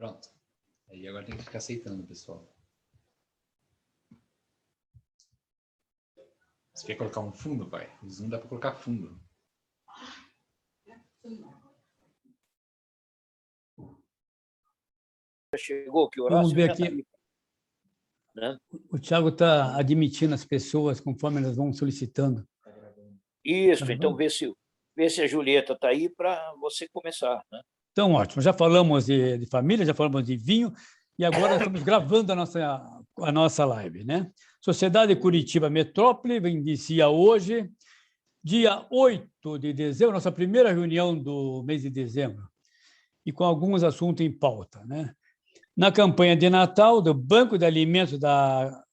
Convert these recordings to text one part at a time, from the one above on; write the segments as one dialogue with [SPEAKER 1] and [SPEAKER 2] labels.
[SPEAKER 1] Pronto. Aí agora tem que ficar aceitando, pessoal. Você quer colocar um fundo, pai? O Zoom dá para colocar fundo.
[SPEAKER 2] Chegou que o
[SPEAKER 3] Vamos
[SPEAKER 2] Horácio
[SPEAKER 3] ver
[SPEAKER 2] já
[SPEAKER 3] aqui.
[SPEAKER 2] tá aí, né?
[SPEAKER 3] O Thiago está admitindo as pessoas conforme elas vão solicitando.
[SPEAKER 2] Isso, então vê se a Julieta está aí para você começar, né?
[SPEAKER 3] Então, ótimo. Já falamos de família, já falamos de vinho, e agora estamos gravando a nossa live, né? Sociedade Curitiba Metrópole inicia hoje, dia 8 de dezembro, nossa primeira reunião do mês de dezembro, e com alguns assuntos em pauta, né? Na campanha de Natal do Banco de Alimentos da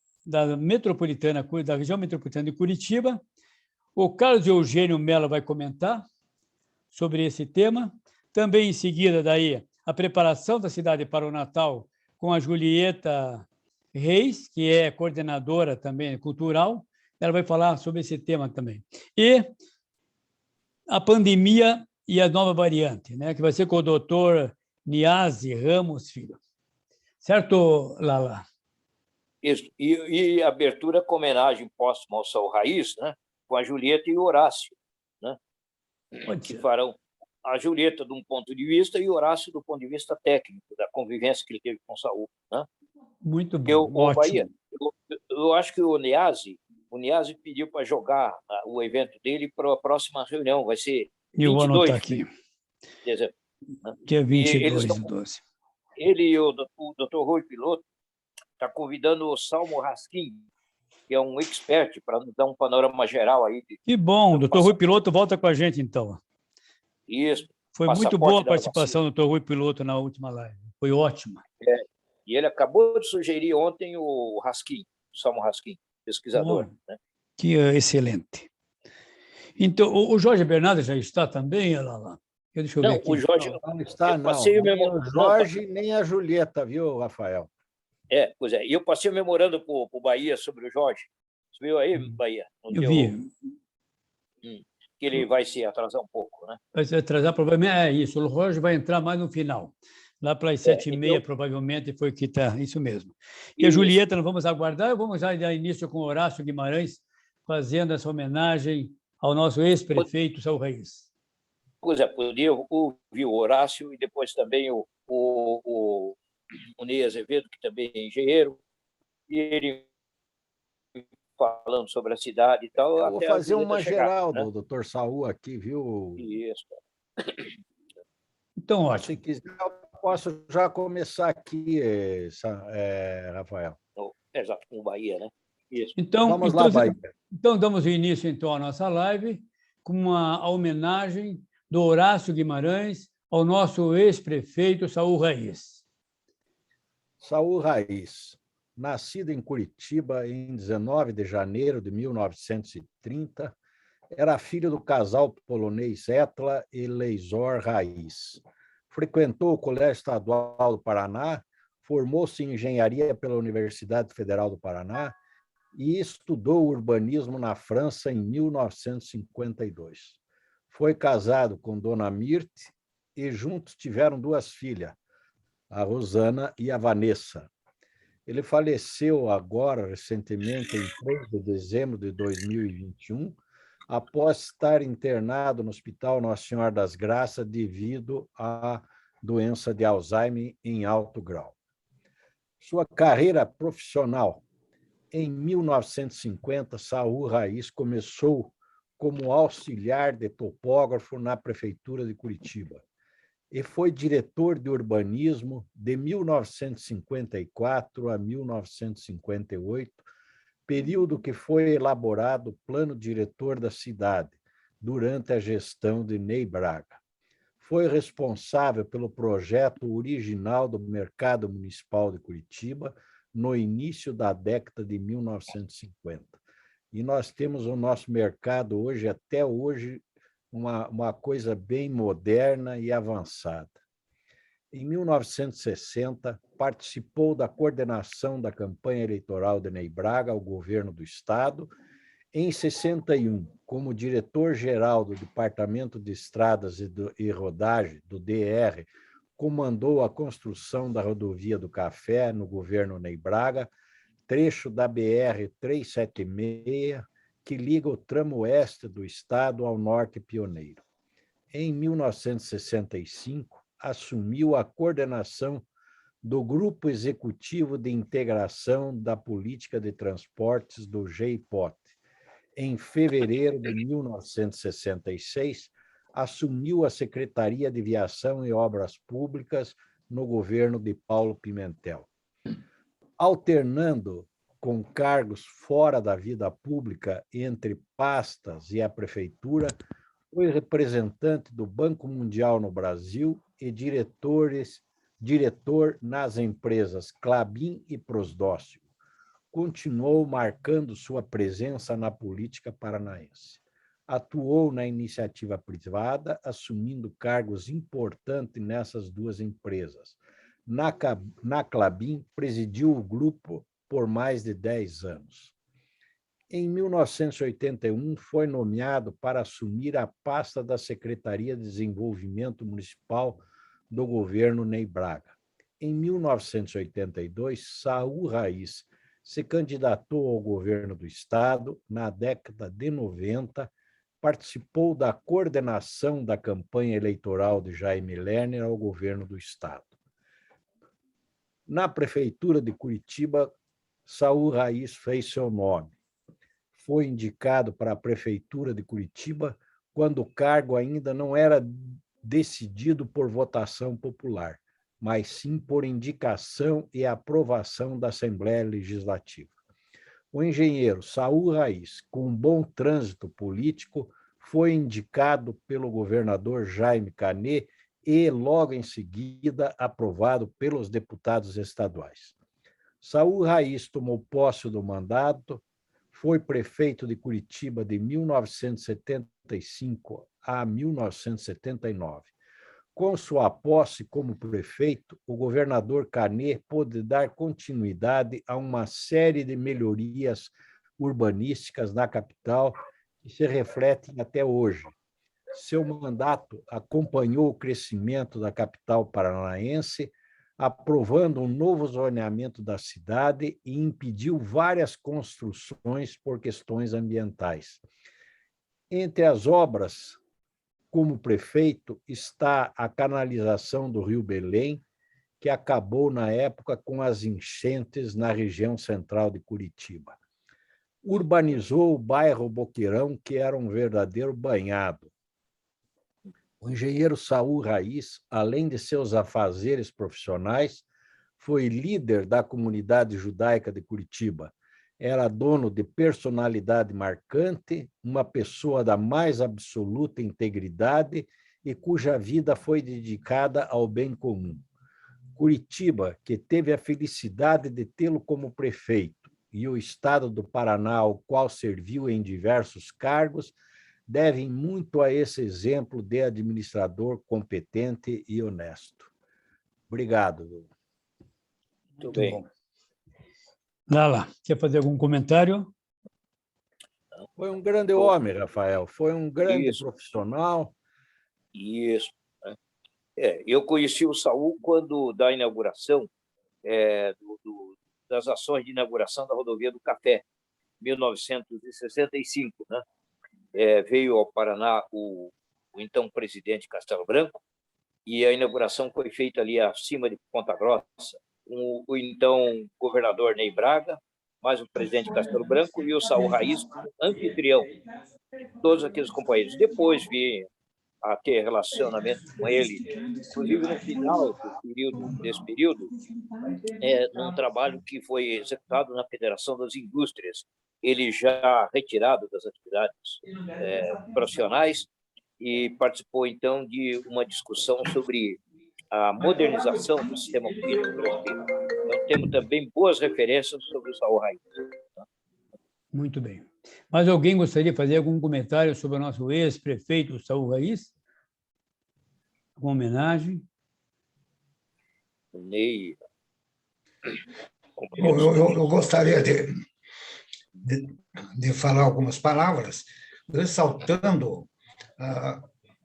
[SPEAKER 3] Metropolitana, da região metropolitana de Curitiba, o Carlos Eugênio Mello vai comentar sobre esse tema. Também, em seguida, daí, a preparação da cidade para o Natal com a Julieta Reis, que é coordenadora também cultural. Ela vai falar sobre esse tema também. E a pandemia e a nova variante, né, que vai ser com o doutor Niazi Ramos Filho. Certo, Lala?
[SPEAKER 2] Isso. E abertura com homenagem póstuma ao Saul Raiz, né? Com a Julieta e o Horácio, né?
[SPEAKER 3] Pode
[SPEAKER 2] Que
[SPEAKER 3] ser.
[SPEAKER 2] farão a Julieta de um ponto de vista e o Horácio do ponto de vista técnico, da convivência que ele teve com o Saul, né?
[SPEAKER 3] Muito bom, ótimo.
[SPEAKER 2] Bahia, eu acho que o Niazi pediu para jogar o evento dele para a próxima reunião, vai ser 22.
[SPEAKER 3] Eu vou anotar aqui.
[SPEAKER 2] De dezembro, né?
[SPEAKER 3] Dia 22 de 12.
[SPEAKER 2] Ele e o doutor Rui Piloto está convidando o Salmo Raskin, que é um expert, para nos dar um panorama geral aí.
[SPEAKER 3] Que bom, o doutor Rui Piloto volta com a gente, então.
[SPEAKER 2] Isso.
[SPEAKER 3] Foi muito boa a participação do doutor Rui Piloto na última live. Foi ótima.
[SPEAKER 2] E ele acabou de sugerir ontem o Raskin, o Salmo Raskin, pesquisador. Né?
[SPEAKER 3] Que excelente. Então, o Jorge Bernardo já está também, Lala? Deixa eu ver aqui.
[SPEAKER 2] O Jorge
[SPEAKER 4] não está, não. Nem o Jorge, nem a Julieta, viu, Rafael?
[SPEAKER 2] Pois é. E eu passei o memorando para o Bahia sobre o Jorge. Você viu aí, Bahia?
[SPEAKER 3] Eu vi.
[SPEAKER 2] Que ele vai se atrasar um pouco, né?
[SPEAKER 3] Vai se atrasar, provavelmente. É isso, o Jorge vai entrar mais no final. Lá para as 7h30, provavelmente, foi que está. Isso mesmo. E a Julieta, nós vamos aguardar, vamos já dar início com o Horácio Guimarães, fazendo essa homenagem ao nosso ex-prefeito Saul Raiz.
[SPEAKER 2] Pois é, podia ouvir o Horácio e depois também o Ney Azevedo, que também é engenheiro, e ele falando sobre a cidade e tal.
[SPEAKER 4] Eu vou fazer uma geral do doutor Saul aqui, viu?
[SPEAKER 2] Isso.
[SPEAKER 3] Então, ótimo.
[SPEAKER 4] Se quiser, eu posso já começar aqui, Rafael.
[SPEAKER 2] Exato, com o Bahia, né? Isso.
[SPEAKER 3] Então,
[SPEAKER 4] vamos lá, Bahia.
[SPEAKER 3] Então, damos início, então, à nossa live com a homenagem do Horácio Guimarães ao nosso ex-prefeito Saul Raiz.
[SPEAKER 4] Saul Raiz, nascido em Curitiba em 19 de janeiro de 1930, era filho do casal polonês Etla e Leizor Raiz. Frequentou o Colégio Estadual do Paraná, formou-se em engenharia pela Universidade Federal do Paraná e estudou urbanismo na França em 1952. Foi casado com Dona Mirte e juntos tiveram 2 filhas, a Rosana e a Vanessa. Ele faleceu agora, recentemente, em 3 de dezembro de 2021, após estar internado no Hospital Nossa Senhora das Graças devido à doença de Alzheimer em alto grau. Sua carreira profissional. Em 1950, Saul Raiz começou como auxiliar de topógrafo na Prefeitura de Curitiba e foi diretor de urbanismo de 1954 a 1958, período que foi elaborado o plano diretor da cidade, durante a gestão de Ney Braga. Foi responsável pelo projeto original do Mercado Municipal de Curitiba, no início da década de 1950. E nós temos o nosso mercado hoje, até hoje, uma coisa bem moderna e avançada. Em 1960, participou da coordenação da campanha eleitoral de Ney Braga ao governo do Estado. Em 61, como diretor-geral do Departamento de Estradas e Rodagem, do DR, comandou a construção da rodovia do Café no governo Ney Braga, trecho da BR-376, que liga o tramo oeste do estado ao norte pioneiro. Em 1965, assumiu a coordenação do Grupo Executivo de Integração da Política de Transportes do GEIPOT. Em fevereiro de 1966, assumiu a Secretaria de Viação e Obras Públicas no governo de Paulo Pimentel. Alternando com cargos fora da vida pública entre pastas e a prefeitura, foi representante do Banco Mundial no Brasil e diretor nas empresas Klabin e Prosdócio. Continuou marcando sua presença na política paranaense. Atuou na iniciativa privada, assumindo cargos importantes nessas duas empresas. Na Klabin, presidiu o grupo por mais de 10 anos. Em 1981, foi nomeado para assumir a pasta da Secretaria de Desenvolvimento Municipal do governo Ney Braga. Em 1982, Saul Raiz se candidatou ao governo do estado. Na década de 90, participou da coordenação da campanha eleitoral de Jaime Lerner ao governo do estado. Na prefeitura de Curitiba, Saul Raiz fez seu nome. Foi indicado para a prefeitura de Curitiba quando o cargo ainda não era decidido por votação popular, mas sim por indicação e aprovação da Assembleia Legislativa. O engenheiro Saul Raiz, com um bom trânsito político, foi indicado pelo governador Jaime Canet e, logo em seguida, aprovado pelos deputados estaduais. Saul Raiz tomou posse do mandato, foi prefeito de Curitiba de 1975 a 1979. Com sua posse como prefeito, o governador Canet pôde dar continuidade a uma série de melhorias urbanísticas na capital que se refletem até hoje. Seu mandato acompanhou o crescimento da capital paranaense, aprovando um novo zoneamento da cidade e impediu várias construções por questões ambientais. Entre as obras, como prefeito, está a canalização do Rio Belém, que acabou na época com as enchentes na região central de Curitiba. Urbanizou o bairro Boqueirão, que era um verdadeiro banhado. O engenheiro Saul Raiz, além de seus afazeres profissionais, foi líder da comunidade judaica de Curitiba. Era dono de personalidade marcante, uma pessoa da mais absoluta integridade e cuja vida foi dedicada ao bem comum. Curitiba, que teve a felicidade de tê-lo como prefeito, e o estado do Paraná, ao qual serviu em diversos cargos, devem muito a esse exemplo de administrador competente e honesto. Obrigado.
[SPEAKER 2] Muito bem.
[SPEAKER 3] Bom. Lala, quer fazer algum comentário?
[SPEAKER 4] Foi um grande homem, Rafael. Foi um grande profissional.
[SPEAKER 2] Isso. Eu conheci o Saul quando da inauguração das ações de inauguração da rodovia do Café, 1965, né? Veio ao Paraná o então presidente Castelo Branco, e a inauguração foi feita ali acima de Ponta Grossa, com o então governador Ney Braga, mais o presidente Castelo Branco e o Saul Raiz, anfitrião, todos aqueles companheiros. Depois vi a ter relacionamento com ele, inclusive no final desse período, num trabalho que foi executado na Federação das Indústrias, ele já retirado das atividades profissionais, e participou, então, de uma discussão sobre a modernização do sistema político brasileiro. Então, temos também boas referências sobre o Saul Raiz.
[SPEAKER 3] Muito bem. Mas alguém gostaria de fazer algum comentário sobre o nosso ex-prefeito Saul Raiz? Alguma homenagem?
[SPEAKER 2] Ney.
[SPEAKER 5] Eu gostaria de falar algumas palavras, ressaltando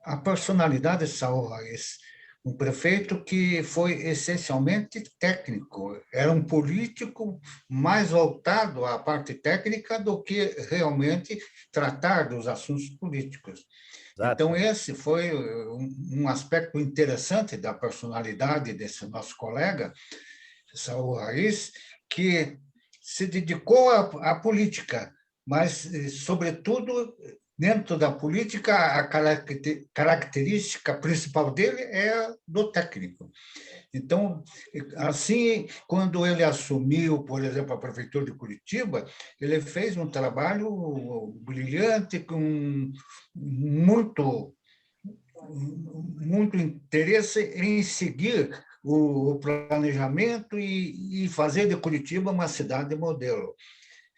[SPEAKER 5] a personalidade de Saul Raiz. um prefeito que foi essencialmente técnico, era um político mais voltado à parte técnica do que realmente tratar dos assuntos políticos. Então, esse foi um aspecto interessante da personalidade desse nosso colega, Saul Raiz, que se dedicou à política, mas, sobretudo, dentro da política, a característica principal dele é do técnico. Então, assim, quando ele assumiu, por exemplo, a prefeitura de Curitiba, ele fez um trabalho brilhante, com muito interesse em seguir o planejamento e fazer de Curitiba uma cidade modelo.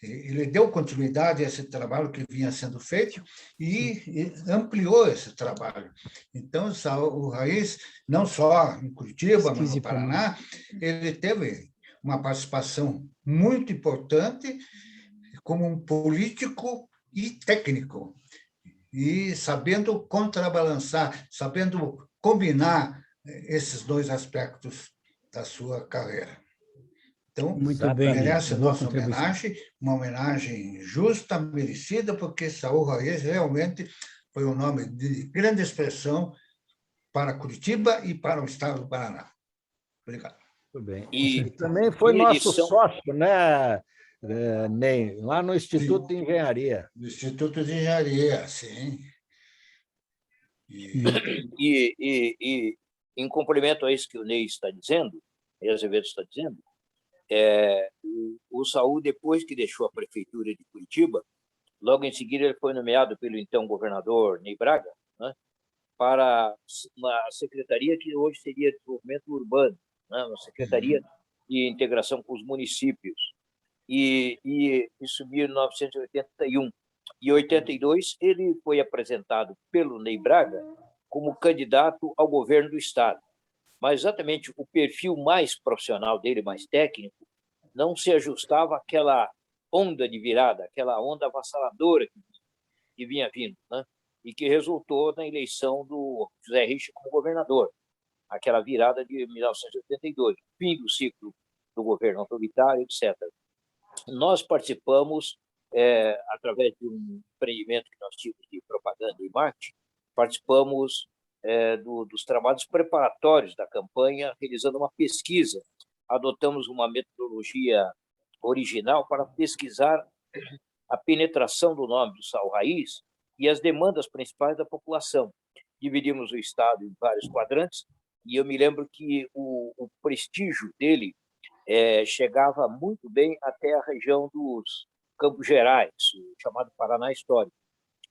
[SPEAKER 5] Ele deu continuidade a esse trabalho que vinha sendo feito e ampliou esse trabalho. Então, o Raiz, não só em Curitiba, mas no Paraná, ele teve uma participação muito importante como um político e técnico, e sabendo contrabalançar, sabendo combinar esses dois aspectos da sua carreira. Então,
[SPEAKER 3] muito bem,
[SPEAKER 5] merece a nossa homenagem, uma homenagem justa, merecida, porque Saul Raiz realmente foi um nome de grande expressão para Curitiba e para o estado do Paraná. Obrigado.
[SPEAKER 4] Muito bem. E também foi nosso sócio, né, Ney, lá no Instituto de Engenharia.
[SPEAKER 5] No Instituto de Engenharia, sim.
[SPEAKER 2] E em complemento a isso que o Ney está dizendo, e Azevedo está dizendo, o Saul, depois que deixou a prefeitura de Curitiba, logo em seguida ele foi nomeado pelo então governador Ney Braga, né, para uma secretaria que hoje seria Desenvolvimento Urbano, né, uma secretaria de integração com os municípios. E isso em 1981. Em 82, ele foi apresentado pelo Ney Braga como candidato ao governo do Estado. Mas exatamente o perfil mais profissional dele, mais técnico, não se ajustava àquela onda de virada, aquela onda avassaladora que vinha vindo, né? E que resultou na eleição do José Richa como governador, aquela virada de 1982, fim do ciclo do governo autoritário, etc. Nós participamos, através de um empreendimento que nós tínhamos de propaganda e marketing, participamos dos trabalhos preparatórios da campanha, realizando uma pesquisa. Adotamos uma metodologia original para pesquisar a penetração do nome do Saul Raiz e as demandas principais da população. Dividimos o Estado em vários quadrantes, e eu me lembro que o prestígio dele chegava muito bem até a região dos Campos Gerais, o chamado Paraná Histórico.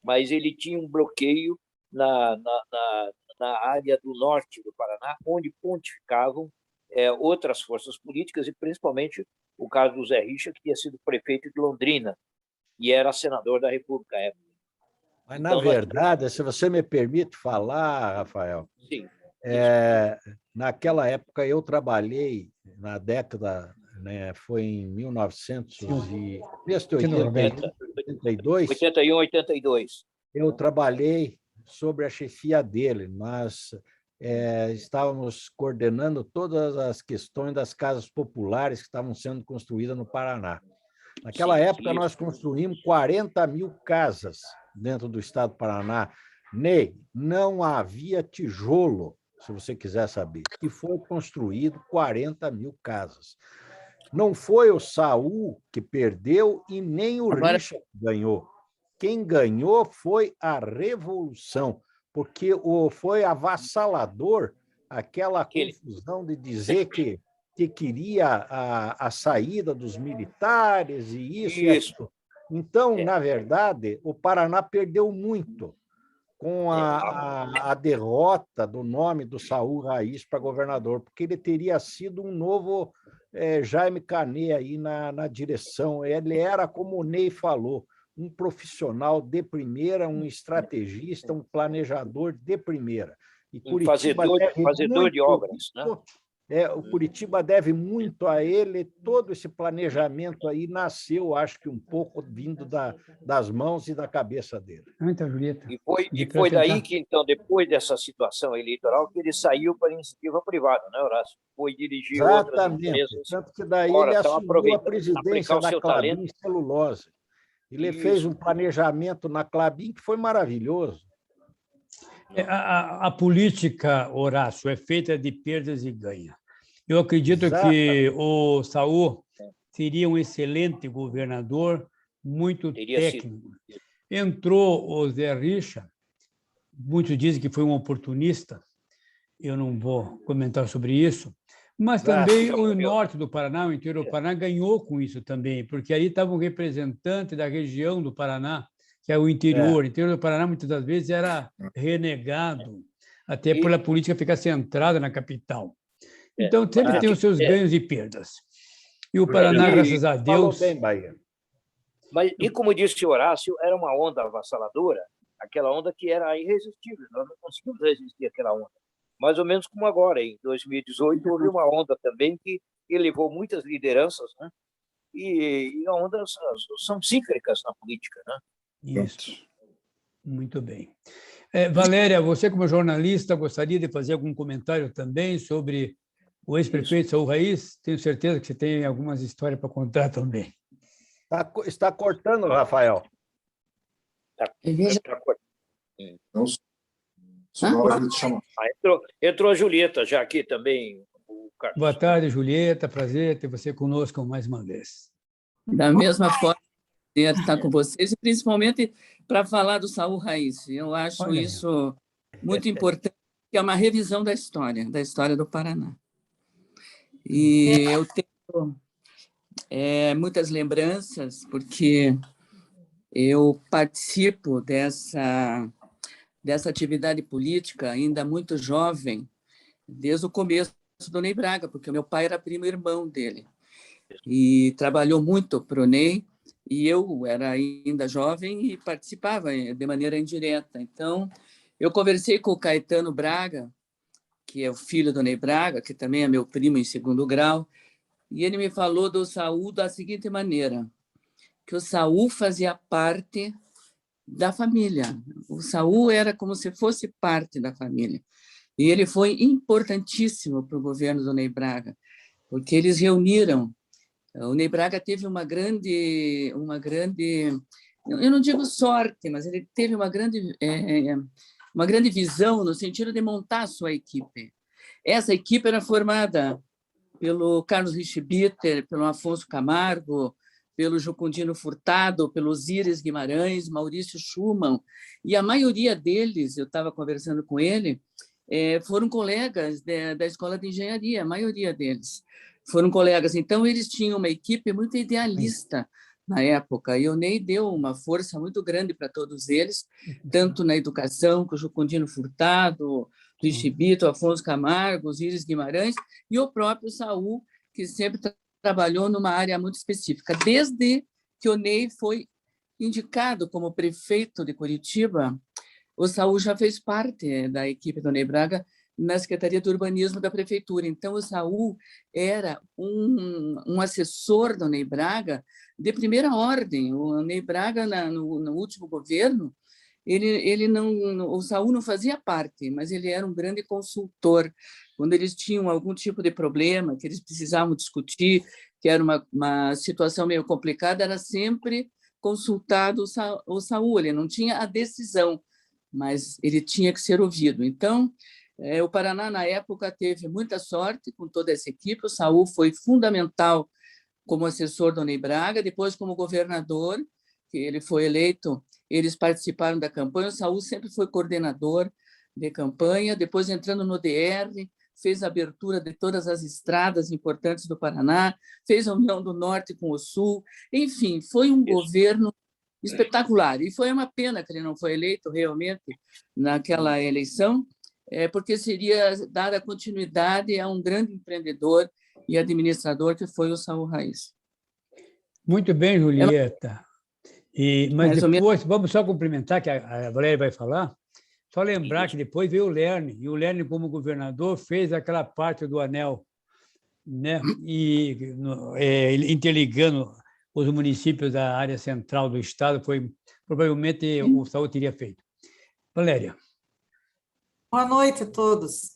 [SPEAKER 2] Mas ele tinha um bloqueio na área do norte do Paraná, onde pontificavam outras forças políticas, e principalmente o caso do Zé Richa, que tinha sido prefeito de Londrina e era senador da República à época.
[SPEAKER 4] Mas, então, na verdade, se você me permite falar, Rafael,
[SPEAKER 2] sim,
[SPEAKER 4] naquela época eu trabalhei, na década, né, foi em 1982.
[SPEAKER 2] 81, 82.
[SPEAKER 4] Eu trabalhei sobre a chefia dele. Nós estávamos coordenando todas as questões das casas populares que estavam sendo construídas no Paraná. Naquela época, nós construímos 40 mil casas dentro do estado do Paraná. Ney, não havia tijolo, se você quiser saber, e foi construído 40 mil casas. Não foi o Saul que perdeu e nem o Richa que ganhou. Quem ganhou foi a Revolução, porque foi avassalador aquela confusão de dizer que queria a saída dos militares e isso. E aquilo. Então, na verdade, o Paraná perdeu muito com a derrota do nome do Saul Raiz para governador, porque ele teria sido um novo Jaime Canet aí na direção. Ele era, como o Ney falou, um profissional de primeira, um estrategista, um planejador de primeira. E
[SPEAKER 2] Curitiba fazedor de obras, né?
[SPEAKER 4] O Curitiba deve muito a ele, todo esse planejamento aí nasceu, acho que um pouco vindo das mãos e da cabeça dele.
[SPEAKER 3] Então, Julieta.
[SPEAKER 2] E foi daí que, então, depois dessa situação eleitoral, que ele saiu para a iniciativa privada, né, Horácio? Foi dirigir outras empresas.
[SPEAKER 4] Tanto que daí ele assumiu a presidência da Klabin Celulose. Ele fez um planejamento na Klabin que foi maravilhoso.
[SPEAKER 3] A política, Horácio, é feita de perdas e ganhos. Eu acredito que o Saul seria um excelente governador, muito técnico. Entrou o Zé Richa, muitos dizem que foi um oportunista, eu não vou comentar sobre isso, mas também o norte do Paraná, o interior do Paraná, ganhou com isso também, porque aí estava um representante da região do Paraná, que é o interior. O interior do Paraná, muitas das vezes, era renegado, até pela política ficar centrada na capital. Então, sempre tem os seus ganhos e perdas. E o Paraná, graças a Deus...
[SPEAKER 4] Falou bem, Bahia.
[SPEAKER 2] Mas, e como disse o Horácio, era uma onda avassaladora, aquela onda que era irresistível, nós não conseguimos resistir àquela onda. Mais ou menos como agora, em 2018, houve uma onda também que elevou muitas lideranças, né? E ondas são cíclicas na política, né?
[SPEAKER 3] Isso. Muito bem. Valéria, você como jornalista gostaria de fazer algum comentário também sobre o ex-prefeito Saul Raiz? Tenho certeza que você tem algumas histórias para contar também.
[SPEAKER 4] Está cortando, Rafael.
[SPEAKER 2] Está cortando. Entrou a Julieta já aqui também.
[SPEAKER 3] Boa tarde, Julieta. Prazer ter você conosco mais uma vez.
[SPEAKER 6] Da mesma forma, estar com vocês, e principalmente para falar do Saul Raiz. Eu acho isso muito importante, que é uma revisão da história do Paraná. E eu tenho muitas lembranças, porque eu participo dessa atividade política ainda muito jovem, desde o começo do Ney Braga, porque o meu pai era primo irmão dele, e trabalhou muito para o Ney, e eu era ainda jovem e participava de maneira indireta. Então, eu conversei com o Caetano Braga, que é o filho do Ney Braga, que também é meu primo em segundo grau, e ele me falou do Saul da seguinte maneira, que o Saul fazia parte da família. O Saul era como se fosse parte da família. E ele foi importantíssimo para o governo do Ney Braga, porque eles reuniram. O Ney Braga teve uma grande, eu não digo sorte, mas ele teve uma grande visão no sentido de montar a sua equipe. Essa equipe era formada pelo Carlos Richtbitter, pelo Afonso Camargo, pelo Jucundino Furtado, pelo Osíris Guimarães, Maurício Schumann, e a maioria deles, eu estava conversando com ele, foram colegas da Escola de Engenharia, a maioria deles foram colegas. Então, eles tinham uma equipe muito idealista na época, e o Ney deu uma força muito grande para todos eles, tanto na educação, com o Jucundino Furtado, Richtbitter, Afonso Camargo, Osíris Guimarães, e o próprio Saul, que sempre trabalhou numa área muito específica. Desde que o Ney foi indicado como prefeito de Curitiba, o Saul já fez parte da equipe do Ney Braga na Secretaria de Urbanismo da Prefeitura. Então, o Saul era um assessor do Ney Braga de primeira ordem. O Ney Braga, no último governo, o Saul não fazia parte, mas ele era um grande consultor. Quando eles tinham algum tipo de problema que eles precisavam discutir, que era uma situação meio complicada, era sempre consultado o Saul. Ele não tinha a decisão, mas ele tinha que ser ouvido. Então, o Paraná, na época, teve muita sorte com toda essa equipe. O Saul foi fundamental como assessor do Ney Braga, depois como governador, que ele foi eleito, eles participaram da campanha. O Saul sempre foi coordenador de campanha, depois entrando no DR, fez a abertura de todas as estradas importantes do Paraná, fez a união do Norte com o Sul, enfim, foi um governo espetacular. E foi uma pena que ele não foi eleito realmente naquela eleição, porque seria dada continuidade a um grande empreendedor e administrador que foi o Saul Raiz.
[SPEAKER 3] Muito bem, Julieta. Mas depois, vamos só cumprimentar, que a Valéria vai falar, só lembrar que depois veio o Lerner, e o Lerner, como governador, fez aquela parte do anel né? E interligando os municípios da área central do estado, provavelmente o Saul teria feito. Valéria.
[SPEAKER 7] Boa noite a todos.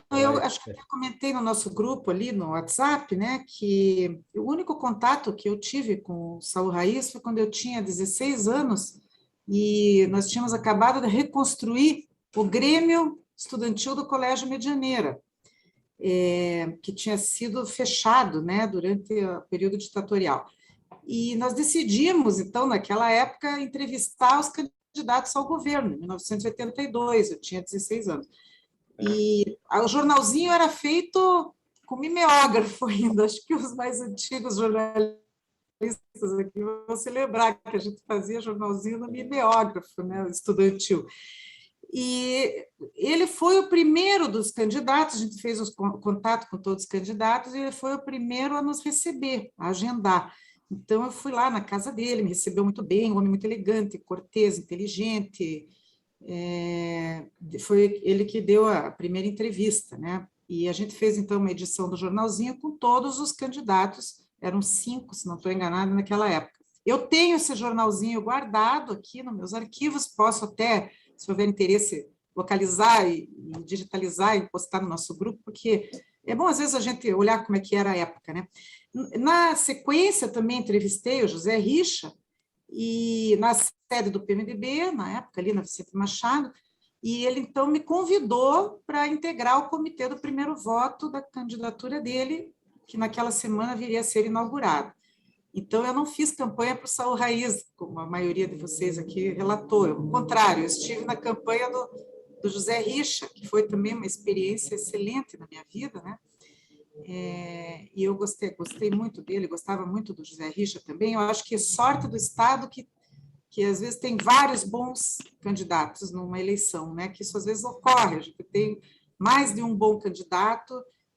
[SPEAKER 7] Eu acho que eu comentei no nosso grupo ali no WhatsApp, né, que o único contato que eu tive com o Saul Raiz foi quando eu tinha 16 anos e nós tínhamos acabado de reconstruir o Grêmio Estudantil do Colégio Medianeira, que tinha sido fechado, né, durante o período ditatorial. E nós decidimos, então, naquela época, entrevistar os candidatos ao governo, em 1982, eu tinha 16 anos. E o jornalzinho era feito com mimeógrafo ainda, acho que os mais antigos jornalistas aqui vão se lembrar que a gente fazia jornalzinho no mimeógrafo, né, estudantil. E ele foi o primeiro dos candidatos, a gente fez contato com todos os candidatos, e ele foi o primeiro a nos receber, a agendar. Então, eu fui lá na casa dele, me recebeu muito bem, um homem muito elegante, cortês, inteligente. Foi ele que deu a primeira entrevista, né? E a gente fez, então, uma edição do jornalzinho com todos os candidatos, eram 5, se não estou enganada, naquela época. Eu tenho esse jornalzinho guardado aqui nos meus arquivos, posso até, se houver interesse, localizar e digitalizar e postar no nosso grupo, porque é bom, às vezes, a gente olhar como é que era a época, né? Na sequência, também entrevistei o José Richa, e na sede do PMDB, na época, ali na Vicente Machado, e ele, então, me convidou para integrar o comitê do primeiro voto da candidatura dele, que naquela semana viria a ser inaugurado. Então, eu não fiz campanha para o Saul Raiz, como a maioria de vocês aqui relatou. Ao contrário, eu estive na campanha do José Richa, que foi também uma experiência excelente na minha vida, né? E eu gostei muito dele, gostava muito do José Richa também. Eu acho que sorte do Estado que às vezes tem vários bons candidatos numa eleição, né? Que isso às vezes ocorre, a gente tem mais de um bom candidato,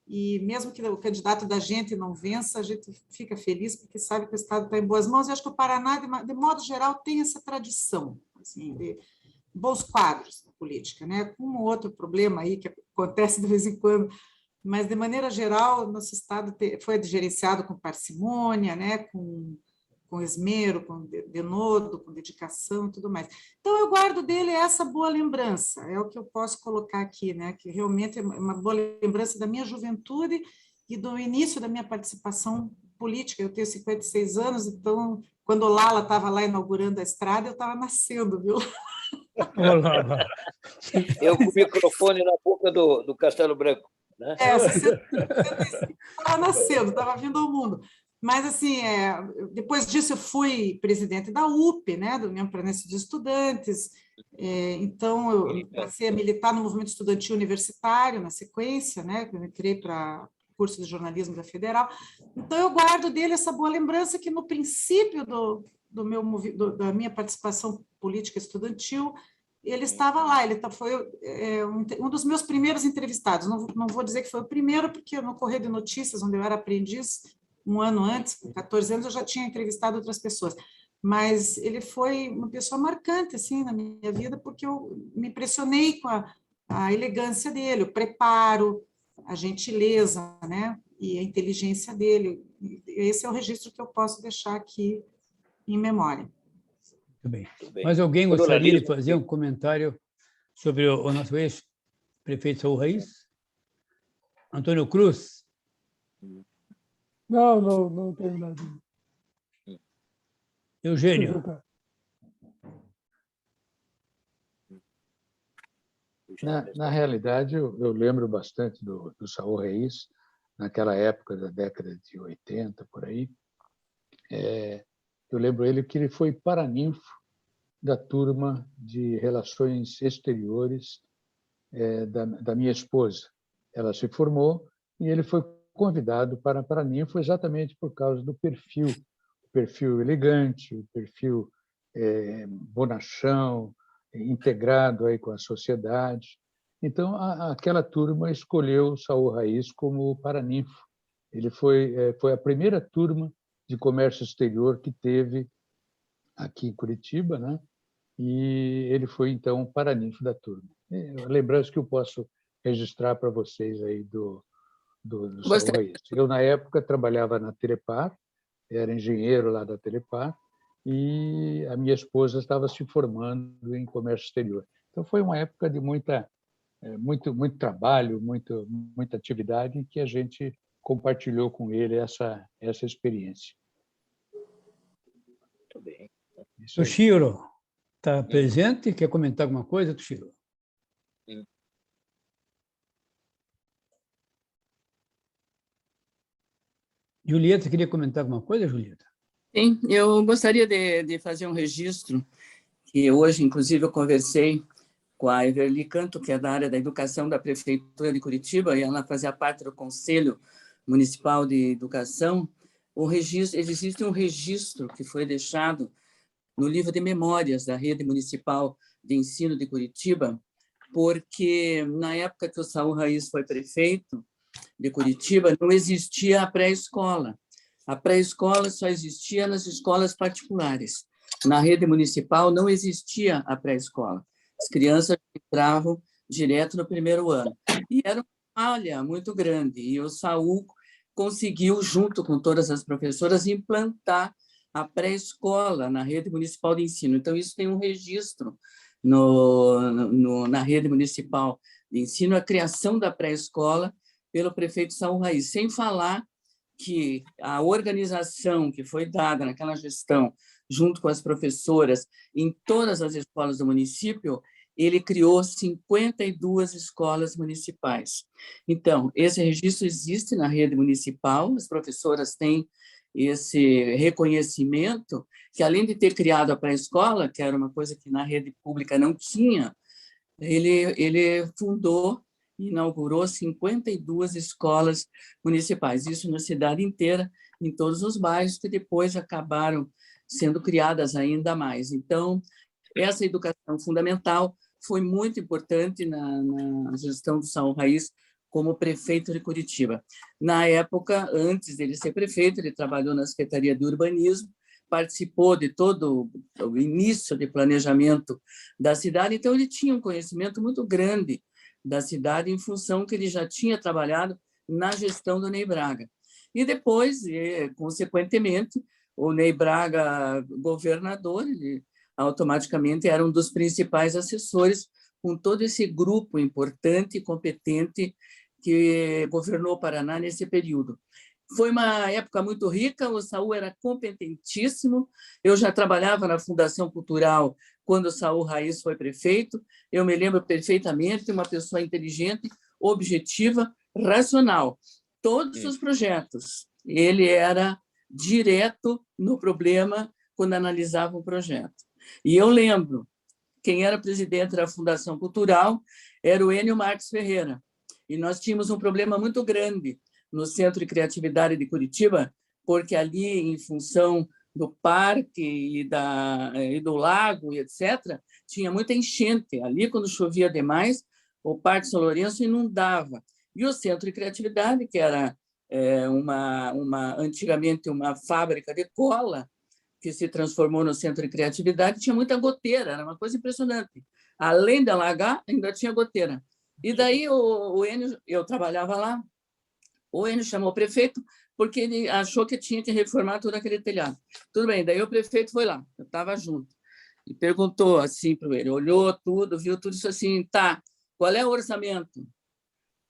[SPEAKER 7] e mesmo que o candidato da gente não vença, a gente fica feliz porque sabe que o Estado está em boas mãos. Eu acho que o Paraná, de modo geral, tem essa tradição, assim, de bons quadros na política, né? Com um outro problema aí que acontece de vez em quando, mas, de maneira geral, nosso Estado foi gerenciado com parcimônia, né? com esmero, com denodo, com dedicação e tudo mais. Então, eu guardo dele essa boa lembrança, é o que eu posso colocar aqui, né? Que realmente é uma boa lembrança da minha juventude e do início da minha participação política. Eu tenho 56 anos, então, quando o Lala estava lá inaugurando a estrada, eu estava nascendo, viu?
[SPEAKER 3] Olá.
[SPEAKER 2] Eu com o microfone na boca do Castelo Branco. Né?
[SPEAKER 7] 65, estava nascendo, estava vindo ao mundo. Mas, assim, depois disso, eu fui presidente da UP, né, da União Paranense dos Estudantes. Então, eu passei a militar no movimento estudantil universitário, na sequência, né, eu entrei para o curso de jornalismo da Federal. Então, eu guardo dele essa boa lembrança que, no princípio da minha participação política estudantil, ele estava lá, ele foi um dos meus primeiros entrevistados. Não vou dizer que foi o primeiro, porque no Correio de Notícias, onde eu era aprendiz, um ano antes, com 14 anos, eu já tinha entrevistado outras pessoas. Mas ele foi uma pessoa marcante assim, na minha vida, porque eu me impressionei com a elegância dele, o preparo, a gentileza, né? E a inteligência dele. Esse é o registro que eu posso deixar aqui em memória.
[SPEAKER 3] Muito bem. Mas alguém gostaria de fazer um comentário sobre o nosso ex-prefeito Saul Raiz? Antônio Cruz?
[SPEAKER 8] Não tenho nada.
[SPEAKER 3] Eugênio?
[SPEAKER 8] Na realidade, eu lembro bastante do Saul Raiz, naquela época da década de 80, por aí. Eu lembro que ele foi paraninfo da turma de Relações Exteriores da minha esposa. Ela se formou e ele foi convidado para paraninfo exatamente por causa do perfil elegante, o perfil bonachão, integrado aí com a sociedade. Então, aquela turma escolheu Saul Raiz como paraninfo. Ele foi a primeira turma de comércio exterior que teve aqui em Curitiba, né? E ele foi, então, paraninfo da turma. Lembrança que eu posso registrar para vocês aí do do Saul Raiz. Eu, na época, trabalhava na Telepar, era engenheiro lá da Telepar, e a minha esposa estava se formando em comércio exterior. Então, foi uma época de muito trabalho, muita atividade, que a gente compartilhou com ele essa experiência.
[SPEAKER 2] Muito bem.
[SPEAKER 3] Toshiro, está presente? Quer comentar alguma coisa, Toshiro?
[SPEAKER 2] Sim.
[SPEAKER 3] Julieta, queria comentar alguma coisa, Julieta?
[SPEAKER 6] Sim, eu gostaria de fazer um registro, que hoje, inclusive, eu conversei com a Everly Canto, que é da área da educação da Prefeitura de Curitiba, e ela fazia parte do Conselho Municipal de Educação. Existe um registro que foi deixado no livro de memórias da Rede Municipal de Ensino de Curitiba, porque na época que o Saul Raiz foi prefeito de Curitiba, não existia a pré-escola. A pré-escola só existia nas escolas particulares. Na rede municipal não existia a pré-escola. As crianças entravam direto no primeiro ano. E era uma falha muito grande. E o Saul conseguiu, junto com todas as professoras, implantar a pré-escola na rede municipal de ensino. Então, isso tem um registro na rede municipal de ensino, a criação da pré-escola pelo prefeito Saul Raiz, sem falar que a organização que foi dada naquela gestão, junto com as professoras, em todas as escolas do município, ele criou 52 escolas municipais. Então, esse registro existe na rede municipal, as professoras têm esse reconhecimento, que além de ter criado a pré-escola, que era uma coisa que na rede pública não tinha, ele fundou e inaugurou 52 escolas municipais, isso na cidade inteira, em todos os bairros, que depois acabaram sendo criadas ainda mais. Então, essa educação fundamental foi muito importante na gestão do Saul Raiz como prefeito de Curitiba. Na época, antes dele ser prefeito, ele trabalhou na Secretaria de Urbanismo, participou de todo o início de planejamento da cidade, então ele tinha um conhecimento muito grande da cidade, em função que ele já tinha trabalhado na gestão do Ney Braga. E depois, consequentemente, o Ney Braga, governador, ele automaticamente era um dos principais assessores, com todo esse grupo importante e competente que governou o Paraná nesse período. Foi uma época muito rica, o Saul era competentíssimo, eu já trabalhava na Fundação Cultural quando o Saul Raiz foi prefeito, eu me lembro perfeitamente, uma pessoa inteligente, objetiva, racional. Todos os projetos, ele era direto no problema quando analisava um projeto. E eu lembro, quem era presidente da Fundação Cultural era o Enio Marques Ferreira, e nós tínhamos um problema muito grande no Centro de Criatividade de Curitiba, porque ali, em função do parque e do lago, e etc., tinha muita enchente. Ali, quando chovia demais, o Parque São Lourenço inundava. E o Centro de Criatividade, que era antigamente uma fábrica de cola, que se transformou no Centro de Criatividade, tinha muita goteira, era uma coisa impressionante. Além de alagar, ainda tinha goteira. E daí o Enio, eu trabalhava lá, o Enio chamou o prefeito porque ele achou que tinha que reformar todo aquele telhado. Tudo bem, daí o prefeito foi lá, eu estava junto, e perguntou assim para ele, olhou tudo, viu tudo isso assim, tá, qual é o orçamento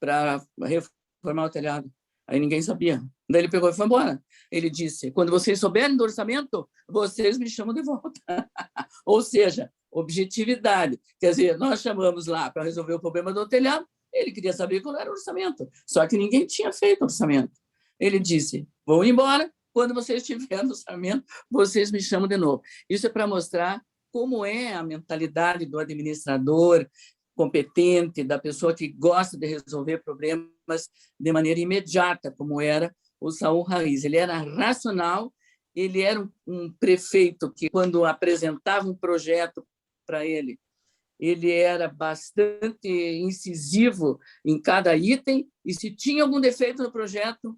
[SPEAKER 6] para reformar o telhado? Aí ninguém sabia. Daí ele pegou e foi embora. Ele disse, quando vocês souberem do orçamento, vocês me chamam de volta. Ou seja, objetividade. Quer dizer, nós chamamos lá para resolver o problema do telhado, ele queria saber qual era o orçamento, só que ninguém tinha feito orçamento. Ele disse, vou embora, quando vocês tiverem orçamento, vocês me chamam de novo. Isso é para mostrar como é a mentalidade do administrador competente, da pessoa que gosta de resolver problemas de maneira imediata, como era o Saul Raiz. Ele era racional, ele era um prefeito que, quando apresentava um projeto para ele, ele era bastante incisivo em cada item, e se tinha algum defeito no projeto,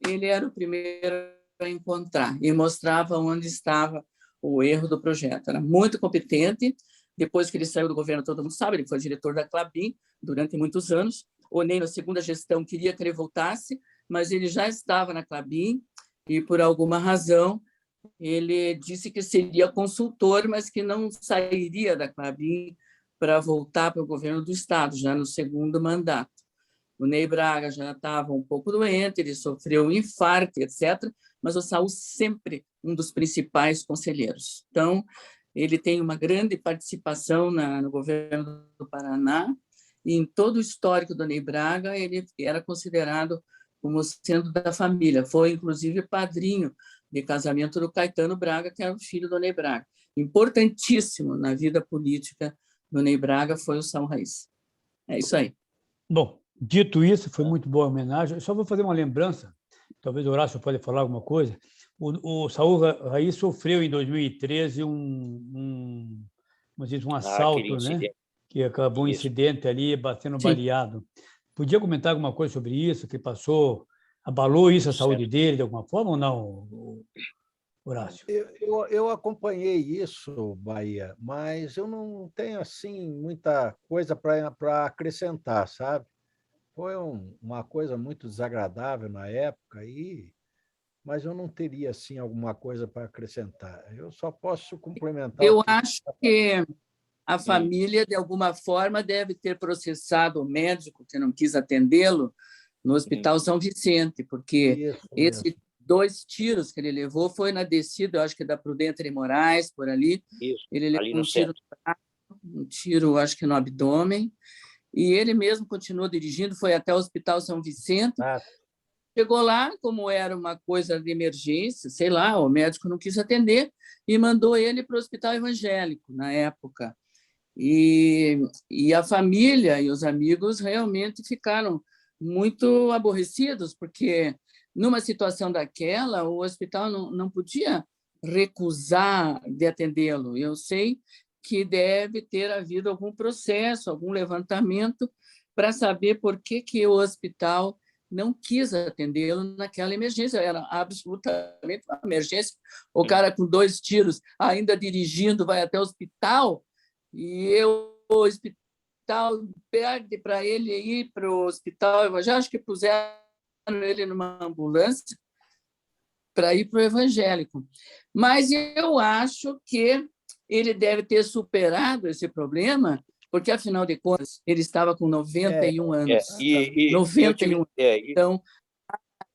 [SPEAKER 6] ele era o primeiro a encontrar e mostrava onde estava o erro do projeto. Era muito competente. Depois que ele saiu do governo, todo mundo sabe, ele foi diretor da Klabin durante muitos anos, o Ney, na segunda gestão, queria que ele voltasse, mas ele já estava na Klabin e, por alguma razão, ele disse que seria consultor, mas que não sairia da Klabin para voltar para o governo do Estado, já no segundo mandato. O Ney Braga já estava um pouco doente, ele sofreu um infarto, etc., mas o Saul sempre um dos principais conselheiros. Então, ele tem uma grande participação no governo do Paraná, e em todo o histórico do Ney Braga, ele era considerado como sendo da família. Foi, inclusive, padrinho de casamento do Caetano Braga, que era o filho do Ney Braga. Importantíssimo na vida política do Ney Braga foi o Saul Raiz. É isso aí.
[SPEAKER 3] Bom, dito isso, foi muito boa a homenagem. Eu só vou fazer uma lembrança, talvez o Horácio pode falar alguma coisa. O Saul Raiz sofreu em 2013 um assalto, né? Que acabou um incidente ali, batendo baleado. Podia comentar alguma coisa sobre isso, que passou, abalou isso a saúde dele de alguma forma ou não, Horácio?
[SPEAKER 4] Eu acompanhei isso, Bahia, mas eu não tenho assim muita coisa para acrescentar, sabe? Foi uma coisa muito desagradável na época, mas eu não teria assim alguma coisa para acrescentar. Eu só posso complementar.
[SPEAKER 6] Eu acho que a família, de alguma forma, deve ter processado o médico que não quis atendê-lo no Hospital São Vicente, porque esses 2 tiros que ele levou foi na descida, eu acho que da Prudente de Moraes, por ali. Ele levou um tiro, acho que no abdômen, e ele mesmo continuou dirigindo, foi até o Hospital São Vicente. Chegou lá, como era uma coisa de emergência, sei lá, o médico não quis atender e mandou ele para o Hospital Evangélico, na época. E a família e os amigos realmente ficaram muito aborrecidos, porque, numa situação daquela, o hospital não podia recusar de atendê-lo. Eu sei que deve ter havido algum processo, algum levantamento para saber por que o hospital não quis atendê-lo naquela emergência. Era absolutamente uma emergência. O cara com 2 tiros, ainda dirigindo, vai até o hospital, e o hospital pede para ele ir para o hospital evangélico. Acho que puseram ele numa ambulância para ir para o evangélico. Mas eu acho que ele deve ter superado esse problema, porque, afinal de contas, ele estava com 91 anos. 91. Então,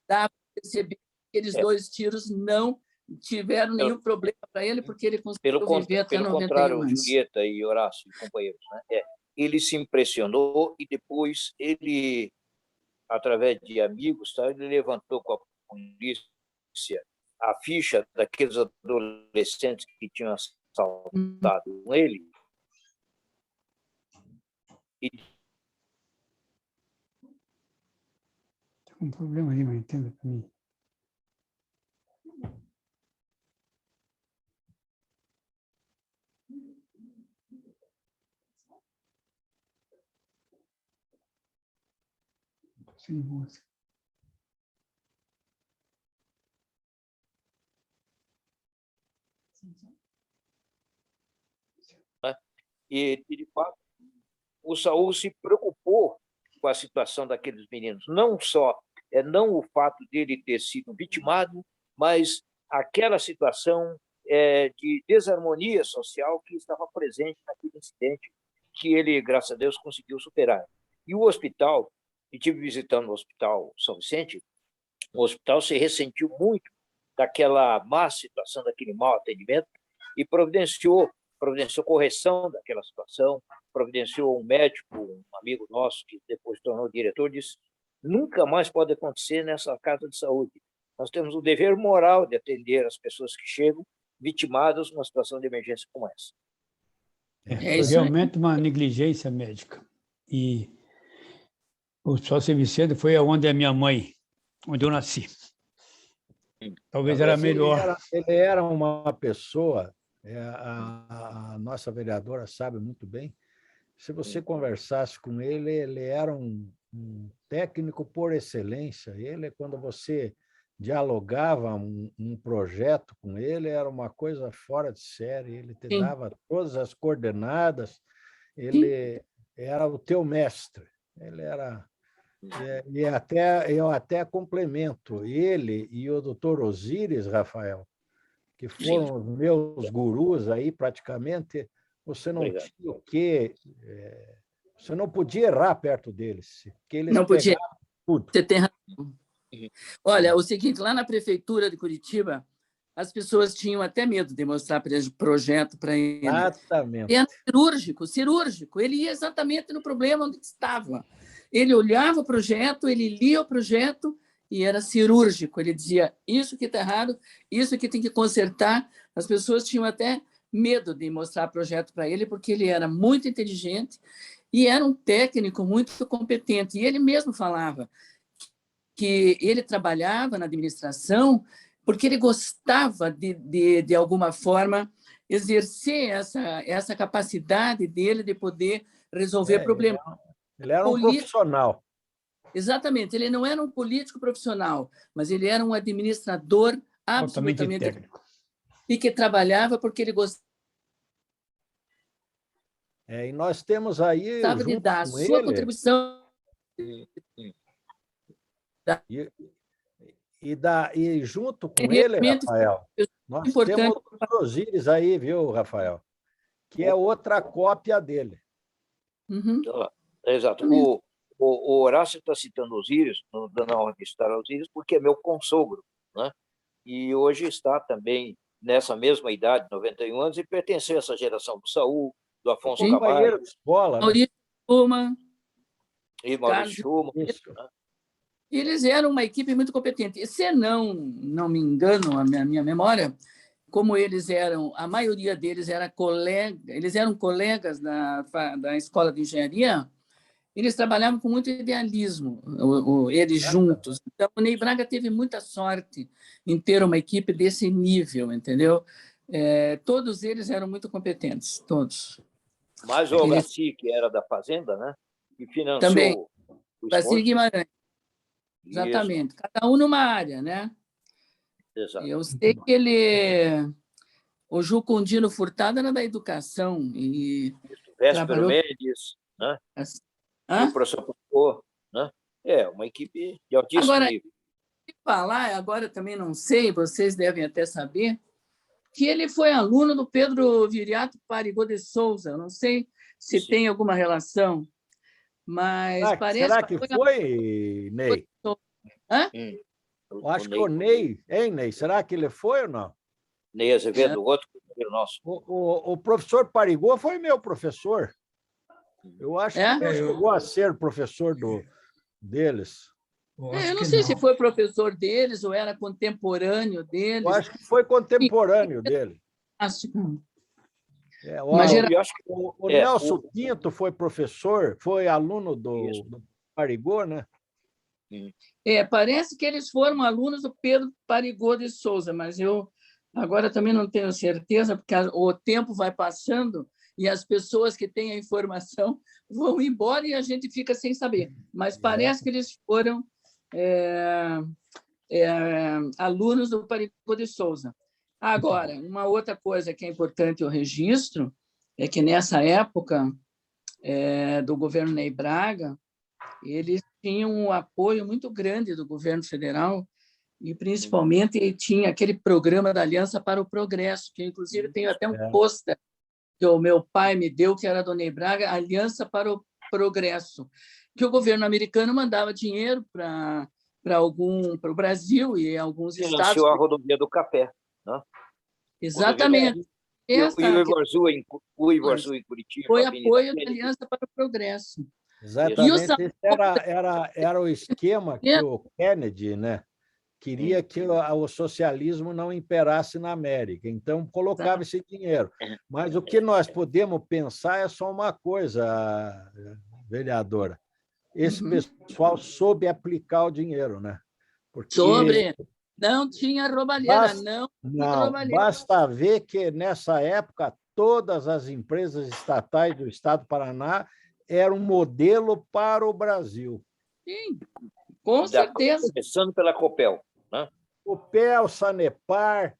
[SPEAKER 6] dá para perceber que aqueles 2 tiros não tiveram nenhum problema para ele, porque ele conseguiu viver até 91 anos. Pelo contrário,
[SPEAKER 2] Julieta e Horácio, companheiros, né? Ele se impressionou e depois ele, através de amigos, ele levantou com a polícia a ficha daqueles adolescentes que tinham assaltado com ele.
[SPEAKER 3] Tem um problema ali, mas entenda para mim. Sem música.
[SPEAKER 2] E, de fato, o Saul se preocupou com a situação daqueles meninos. Não só não o fato dele ter sido vitimado, mas aquela situação de desarmonia social que estava presente naquele incidente que ele, graças a Deus, conseguiu superar. E o hospital, eu estive visitando o Hospital São Vicente, o hospital se ressentiu muito daquela má situação, daquele mau atendimento, e providenciou correção daquela situação, providenciou um médico, um amigo nosso, que depois tornou diretor, disse: nunca mais pode acontecer nessa casa de saúde. Nós temos o dever moral de atender as pessoas que chegam vitimadas numa situação de emergência como essa.
[SPEAKER 3] Foi realmente uma negligência médica. E o Hospital São Vicente foi onde a minha mãe, onde eu nasci. Talvez era melhor.
[SPEAKER 4] Ele era uma pessoa, a nossa vereadora sabe muito bem, se você conversasse com ele, ele era um técnico por excelência. Ele, quando você dialogava um projeto com ele, era uma coisa fora de série. Ele te dava todas as coordenadas, ele era o teu mestre. Ele era Eu até complemento ele e o doutor Osíris, Rafael, que foram os meus gurus aí praticamente. Você não
[SPEAKER 2] Obrigado.
[SPEAKER 4] tinha o quê, você não podia errar perto deles, porque eles
[SPEAKER 6] Não podia.
[SPEAKER 4] pegavam tudo.
[SPEAKER 6] Você tem razão. Olha, é o seguinte, lá na prefeitura de Curitiba, as pessoas tinham até medo de mostrar projeto para ele.
[SPEAKER 4] Exatamente.
[SPEAKER 6] Ele era cirúrgico. Ele ia exatamente no problema onde estava. Ele olhava o projeto, ele lia o projeto e era cirúrgico. Ele dizia, isso que está errado, isso que tem que consertar. As pessoas tinham até medo de mostrar projeto para ele, porque ele era muito inteligente e era um técnico muito competente. E ele mesmo falava que ele trabalhava na administração porque ele gostava de alguma forma, exercer essa capacidade dele de poder resolver problemas.
[SPEAKER 4] Ele era um profissional.
[SPEAKER 6] Exatamente. Ele não era um político profissional, mas ele era um administrador absolutamente
[SPEAKER 3] técnico.
[SPEAKER 6] E que trabalhava porque ele gostava
[SPEAKER 4] E nós temos aí,
[SPEAKER 6] de dar a sua contribuição.
[SPEAKER 4] E junto com ele, Rafael, nós temos o Osíris aí, viu, Rafael? Que é outra cópia dele.
[SPEAKER 6] Uhum.
[SPEAKER 2] Exato. O Horácio está citando Osíris, dando a honra de citar Osíris, porque é meu consogro, né? E hoje está também nessa mesma idade, 91 anos, e pertenceu a essa geração do Saul, do Afonso Camargo.
[SPEAKER 4] De escola,
[SPEAKER 6] Maurício Schumann.
[SPEAKER 2] E Maurício Schumann. Né?
[SPEAKER 6] Eles eram uma equipe muito competente. E se não me engano, a minha memória, como eles eram, a maioria deles era eles eram colegas da escola de engenharia, eles trabalhavam com muito idealismo, eles juntos. Então, o Ney Braga teve muita sorte em ter uma equipe desse nível, entendeu? Todos eles eram muito competentes, todos.
[SPEAKER 2] Mas o Gaci, que era da Fazenda, né? E financiou
[SPEAKER 6] também,
[SPEAKER 2] o
[SPEAKER 6] Gaci Guimarães.
[SPEAKER 2] Isso.
[SPEAKER 6] Exatamente. Cada um numa área, né?
[SPEAKER 2] Exato.
[SPEAKER 6] Eu sei que o Jucundino Furtado era da educação. E
[SPEAKER 2] Véspero Mendes, né?
[SPEAKER 6] E
[SPEAKER 2] o professor Pocô, né? Uma equipe de altíssimo nível.
[SPEAKER 6] Agora também não sei, vocês devem até saber, que ele foi aluno do Pedro Viriato Parigô de Souza. Não sei se
[SPEAKER 2] Sim.
[SPEAKER 6] tem alguma relação, mas parece
[SPEAKER 4] será que foi, Ney?
[SPEAKER 6] Hã?
[SPEAKER 4] Eu acho que o Ney, hein, Ney? Será que ele foi ou não?
[SPEAKER 2] Ney Azevedo, outro companheiro nosso.
[SPEAKER 4] O professor Parigô foi meu professor. Eu acho que não chegou a ser professor deles.
[SPEAKER 6] Eu não sei se foi professor deles ou era contemporâneo deles.
[SPEAKER 4] Eu acho que foi contemporâneo dele. O Nelson Pinto foi professor, foi aluno do Parigô, né?
[SPEAKER 6] Parece que eles foram alunos do Pedro Parigô de Souza, mas eu agora também não tenho certeza, porque o tempo vai passando e as pessoas que têm a informação vão embora e a gente fica sem saber. Mas parece que eles foram alunos do Parigô de Souza. Agora, uma outra coisa que é importante o registro é que, nessa época do governo Ney Braga, eles tinham um apoio muito grande do governo federal e, principalmente, tinha aquele programa da Aliança para o Progresso, que, inclusive, tem até um pôster que o meu pai me deu, que era do Ney Braga, Aliança para o Progresso, que o governo americano mandava dinheiro para o Brasil e alguns estados.
[SPEAKER 2] Financiou a rodovia do Café, né?
[SPEAKER 6] Exatamente.
[SPEAKER 2] O Ivoazul em Curitiba.
[SPEAKER 6] Foi apoio da Aliança para o Progresso.
[SPEAKER 4] Exatamente. Esse era o esquema que o Kennedy, né, queria que o socialismo não imperasse na América. Então, colocava esse dinheiro. Mas o que nós podemos pensar é só uma coisa, vereadora. Esse pessoal soube aplicar o dinheiro, né? Porque
[SPEAKER 6] não tinha roubalheira,
[SPEAKER 4] basta ver que, nessa época, todas as empresas estatais do Estado do Paraná eram um modelo para o Brasil.
[SPEAKER 6] Sim, com certeza.
[SPEAKER 2] Começando pela Copel, né?
[SPEAKER 4] Copel, Sanepar,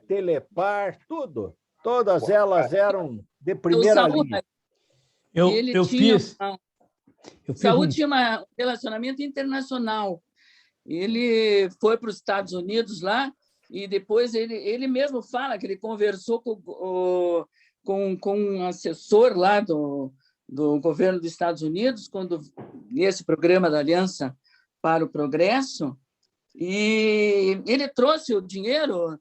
[SPEAKER 4] Telepar, tudo. Todas elas eram de primeira linha.
[SPEAKER 3] Eu fiz...
[SPEAKER 6] Saúl tinha um relacionamento internacional. Ele foi para os Estados Unidos lá e depois ele mesmo fala que ele conversou com um assessor lá do governo dos Estados Unidos, quando nesse programa da Aliança para o Progresso, e ele trouxe o dinheiro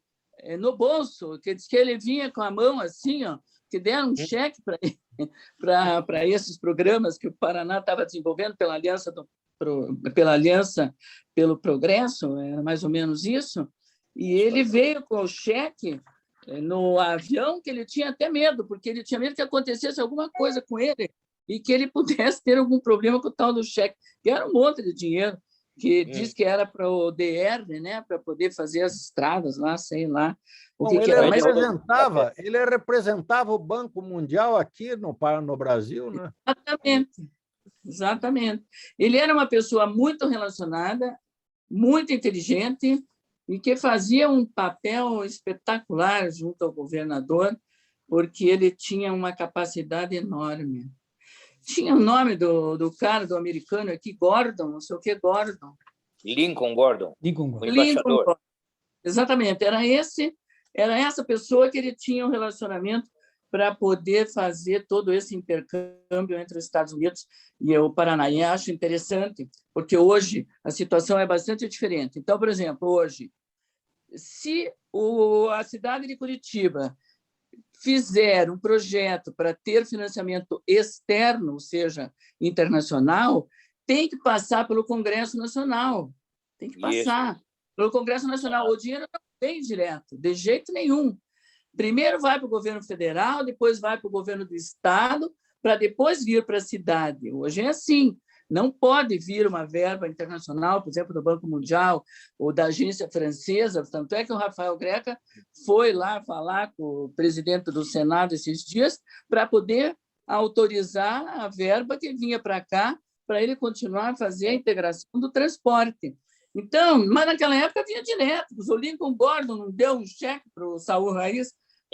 [SPEAKER 6] no bolso, que diz que ele vinha com a mão assim, ó, que deram um cheque para esses programas que o Paraná estava desenvolvendo pela Aliança pelo Progresso, era mais ou menos isso, e ele veio com o cheque no avião, que ele tinha até medo, porque ele tinha medo que acontecesse alguma coisa com ele e que ele pudesse ter algum problema com o tal do cheque, que era um monte de dinheiro, que diz que era para o DR, né, para poder fazer as estradas lá, sei lá.
[SPEAKER 4] Ele representava o Banco Mundial aqui no Brasil, né?
[SPEAKER 6] Exatamente. Ele era uma pessoa muito relacionada, muito inteligente e que fazia um papel espetacular junto ao governador, porque ele tinha uma capacidade enorme. Tinha o nome do cara, do americano aqui, Gordon, não sei o que, Gordon.
[SPEAKER 2] Lincoln Gordon.
[SPEAKER 6] O embaixador. Exatamente. Era essa pessoa que ele tinha um relacionamento para poder fazer todo esse intercâmbio entre os Estados Unidos e o Paraná. E acho interessante, porque hoje a situação é bastante diferente. Então, por exemplo, hoje, se a cidade de Curitiba fizer um projeto para ter financiamento externo, ou seja, internacional, tem que passar pelo Congresso Nacional. Tem que passar pelo Congresso Nacional. O dinheiro não vem direto, de jeito nenhum. Primeiro vai para o governo federal, depois vai para o governo do estado, para depois vir para a cidade. Hoje é assim. Não pode vir uma verba internacional, por exemplo, do Banco Mundial ou da agência francesa. Tanto é que o Rafael Greca foi lá falar com o presidente do Senado esses dias para poder autorizar a verba que vinha para cá, para ele continuar a fazer a integração do transporte. Então, mas naquela época vinha direto. O Lincoln Gordon não deu um cheque para o Saúl Raiz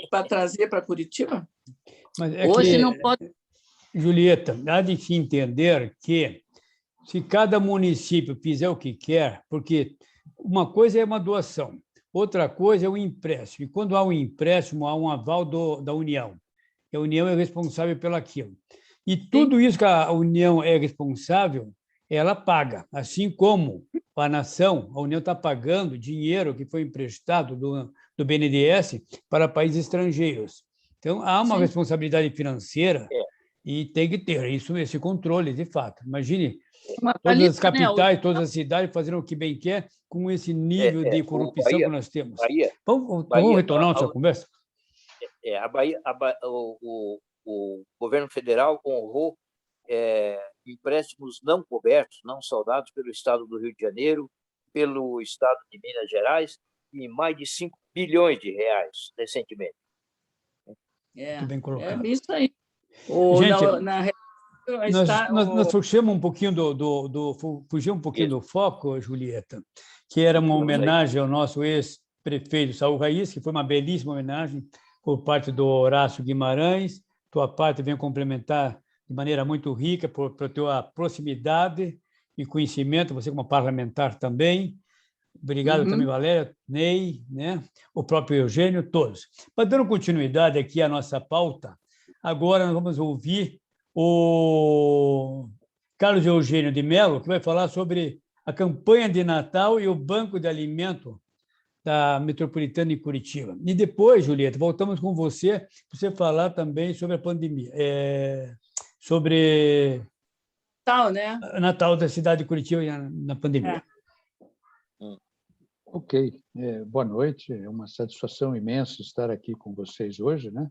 [SPEAKER 6] para trazer para Curitiba?
[SPEAKER 3] Mas
[SPEAKER 6] hoje não pode...
[SPEAKER 3] Julieta, há de se entender que se cada município fizer o que quer, porque uma coisa é uma doação, outra coisa é um empréstimo. E quando há um empréstimo, há um aval da União. E a União é responsável pelaquilo. E tudo isso que a União é responsável, ela paga. Assim como a nação, a União está pagando dinheiro que foi emprestado do BNDES para países estrangeiros. Então, há uma responsabilidade financeira e tem que ter esse controle, de fato. Imagine todas as capitais, todas as cidades fazendo o que bem quer com esse nível de corrupção que nós temos. Vamos retornar à nossa conversa?
[SPEAKER 2] A Bahia, o governo federal honrou empréstimos não cobertos, não saldados pelo Estado do Rio de Janeiro, pelo Estado de Minas Gerais, e mais de 5 bilhões de reais recentemente.
[SPEAKER 3] Muito bem colocado.
[SPEAKER 6] É isso aí.
[SPEAKER 3] Gente, nós fugimos um pouquinho do foco, Julieta, que era uma homenagem ao nosso ex-prefeito Saúl Raiz, que foi uma belíssima homenagem por parte do Horácio Guimarães. Tua parte vem complementar de maneira muito rica por tua proximidade e conhecimento, você como parlamentar também. Obrigado também, Valéria, Ney, né? O próprio Eugênio, todos. Mas dando continuidade aqui à nossa pauta, agora nós vamos ouvir o Carlos Eugênio de Mello, que vai falar sobre a campanha de Natal e o Banco de Alimento da Metropolitana em Curitiba. E depois, Julieta, voltamos com você, para você falar também sobre a pandemia, sobre Natal da cidade de Curitiba na pandemia.
[SPEAKER 8] Ok. Boa noite. É uma satisfação imensa estar aqui com vocês hoje, né?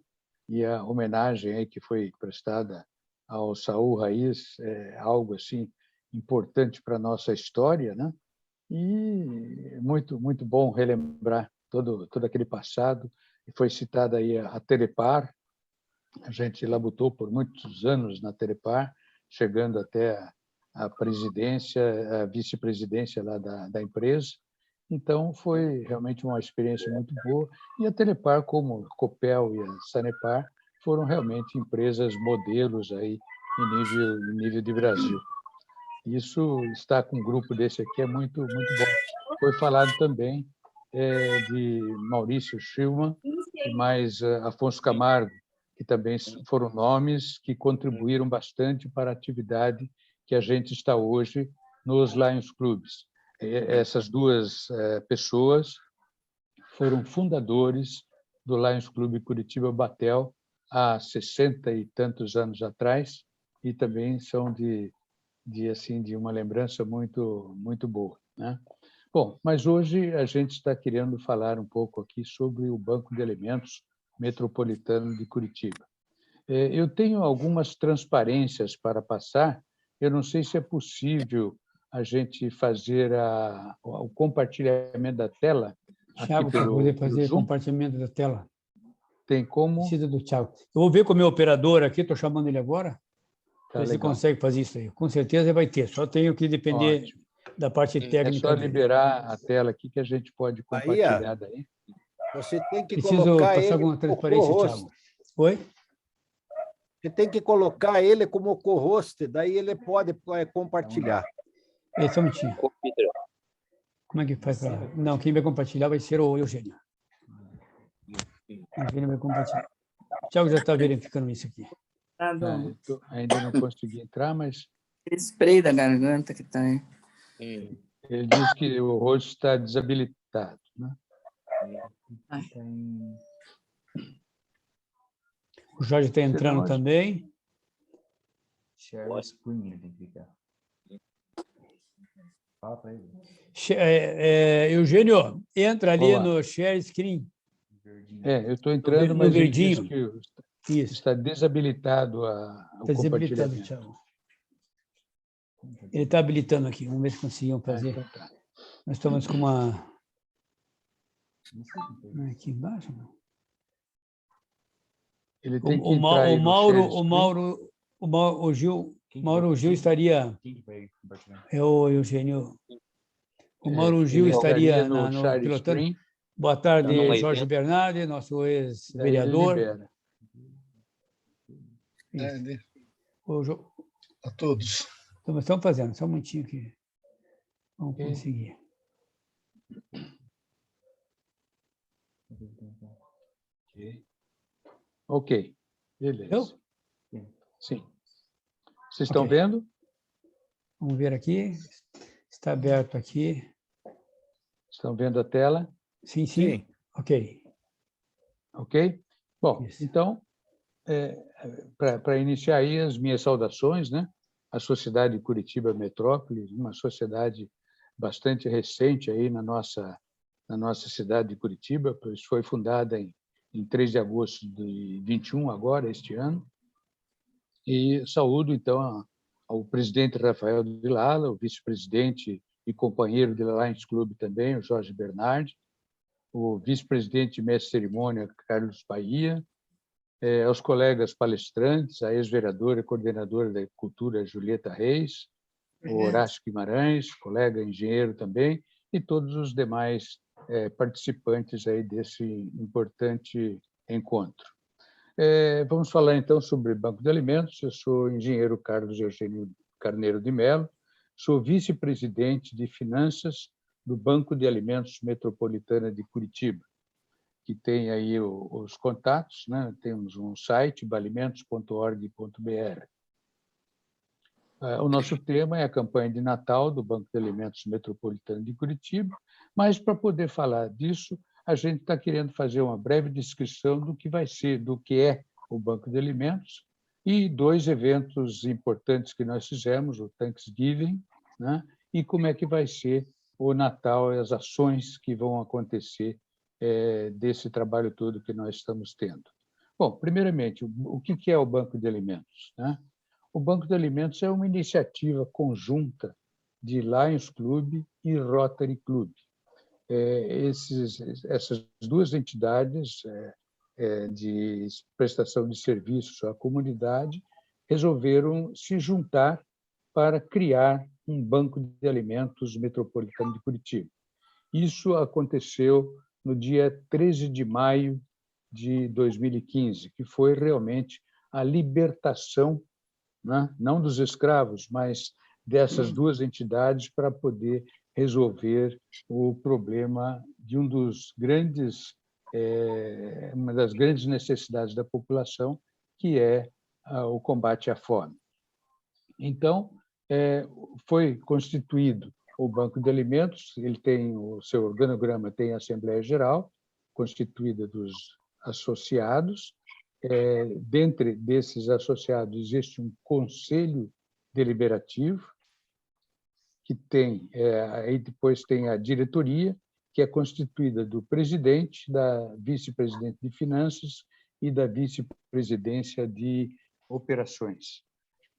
[SPEAKER 8] E a homenagem aí que foi prestada ao Saúl Raiz é algo assim importante para a nossa história, né? E muito bom relembrar todo aquele passado. Foi citada aí a Telepar. A gente labutou por muitos anos na Telepar, chegando até a presidência, a vice-presidência lá da empresa. Então, foi realmente uma experiência muito boa. E a Telepar, como a Copel e a Sanepar, foram realmente empresas modelos aí em nível de Brasil. Isso, estar com um grupo desse aqui é muito, muito bom. Foi falado também de Maurício Schillmann e mais Afonso Camargo, que também foram nomes que contribuíram bastante para a atividade que a gente está hoje nos Lions Clubs. Essas duas pessoas foram fundadores do Lions Clube Curitiba Batel há 60 e tantos anos atrás e também são de uma lembrança muito, muito boa, né? Bom, mas hoje a gente está querendo falar um pouco aqui sobre o Banco de Alimentos Metropolitano de Curitiba. Eu tenho algumas transparências para passar. Eu não sei se é possível a gente fazer o compartilhamento da tela.
[SPEAKER 3] Thiago, para poder fazer compartilhamento da tela.
[SPEAKER 8] Tem como?
[SPEAKER 3] Precisa do Thiago. Eu vou ver com o meu operador aqui, estou chamando ele agora, para ver se ele consegue fazer isso aí. Com certeza ele vai ter, só tenho que depender da parte técnica.
[SPEAKER 8] É só liberar a tela aqui que a gente pode compartilhar daí.
[SPEAKER 4] Você tem que
[SPEAKER 3] Preciso
[SPEAKER 4] colocar
[SPEAKER 3] passar
[SPEAKER 4] ele
[SPEAKER 3] alguma transparência, Thiago. Oi?
[SPEAKER 4] Você tem que colocar ele como co-host, daí ele pode compartilhar.
[SPEAKER 3] Só um minutinho. Como é que faz para... Não, quem vai compartilhar vai ser o Eugênio. O Eugênio vai compartilhar. O Thiago já está verificando isso aqui.
[SPEAKER 8] Ainda não consegui entrar, mas...
[SPEAKER 6] Spray da garganta que está aí.
[SPEAKER 8] Ele diz que o rosto está desabilitado, né?
[SPEAKER 3] O Jorge está entrando também.
[SPEAKER 1] Share screen, ele tem que clicar. Fala para ele.
[SPEAKER 3] Eugênio, entra ali no share screen.
[SPEAKER 8] Eu estou entrando, mas ele diz que
[SPEAKER 3] isso.
[SPEAKER 8] Está desabilitado o compartilhamento.
[SPEAKER 3] Thiago. Ele está habilitando aqui. Vamos ver se conseguiam fazer. Nós estamos com uma... Aqui embaixo, não?
[SPEAKER 8] Ele tem que entrar
[SPEAKER 3] o Gil estaria... É o Eugênio. O Mauro Gil estaria no pilotando. Boa tarde, Jorge Bernardi, nosso ex-vereador.
[SPEAKER 9] A todos.
[SPEAKER 3] Estamos fazendo, só um minutinho aqui. Vamos conseguir.
[SPEAKER 8] Ok, beleza.
[SPEAKER 3] Eu?
[SPEAKER 8] Sim. Vocês estão vendo?
[SPEAKER 3] Vamos ver aqui. Está aberto aqui.
[SPEAKER 8] Estão vendo a tela?
[SPEAKER 3] Sim, sim. Ok.
[SPEAKER 8] Ok? Bom, então, para iniciar aí as minhas saudações, né? A Sociedade Curitiba Metrópole, uma sociedade bastante recente aí na nossa cidade de Curitiba, pois foi fundada em 3 de agosto de 21, agora, este ano. E saúdo, então, ao presidente Rafael Vilala, o vice-presidente e companheiro do Lions Club também, o Jorge Bernardi, o vice-presidente e mestre de cerimônia, Carlos Bahia, aos colegas palestrantes, a ex-vereadora e coordenadora da Cultura, Julieta Reis, o Horácio Guimarães, colega engenheiro também, e todos os demais participantes aí desse importante encontro. Vamos falar, então, sobre Banco de Alimentos. Eu sou o engenheiro Carlos Eugênio Carneiro de Mello, sou vice-presidente de Finanças do Banco de Alimentos Metropolitana de Curitiba, que tem aí os contatos, né? Temos um site, balimentos.org.br. O nosso tema é a campanha de Natal do Banco de Alimentos Metropolitano de Curitiba, mas, para poder falar disso, a gente está querendo fazer uma breve descrição do que vai ser, do que é o Banco de Alimentos, e 2 eventos importantes que nós fizemos, o Thanksgiving, né? E como é que vai ser o Natal e as ações que vão acontecer desse trabalho todo que nós estamos tendo. Bom, primeiramente, o que é o Banco de Alimentos, né? O Banco de Alimentos é uma iniciativa conjunta de Lions Club e Rotary Club. Essas 2 entidades de prestação de serviços à comunidade resolveram se juntar para criar um Banco de Alimentos Metropolitano de Curitiba. Isso aconteceu no dia 13 de maio de 2015, que foi realmente a libertação, né, não dos escravos, mas dessas duas entidades para poder resolver o problema de uma das grandes necessidades da população, que é o combate à fome. Então, foi constituído o Banco de Alimentos, ele tem o seu organograma, tem a Assembleia Geral, constituída dos associados. Dentre desses associados existe um Conselho Deliberativo, que tem, aí depois tem a diretoria, que é constituída do presidente, da vice-presidente de finanças e da vice-presidência de operações.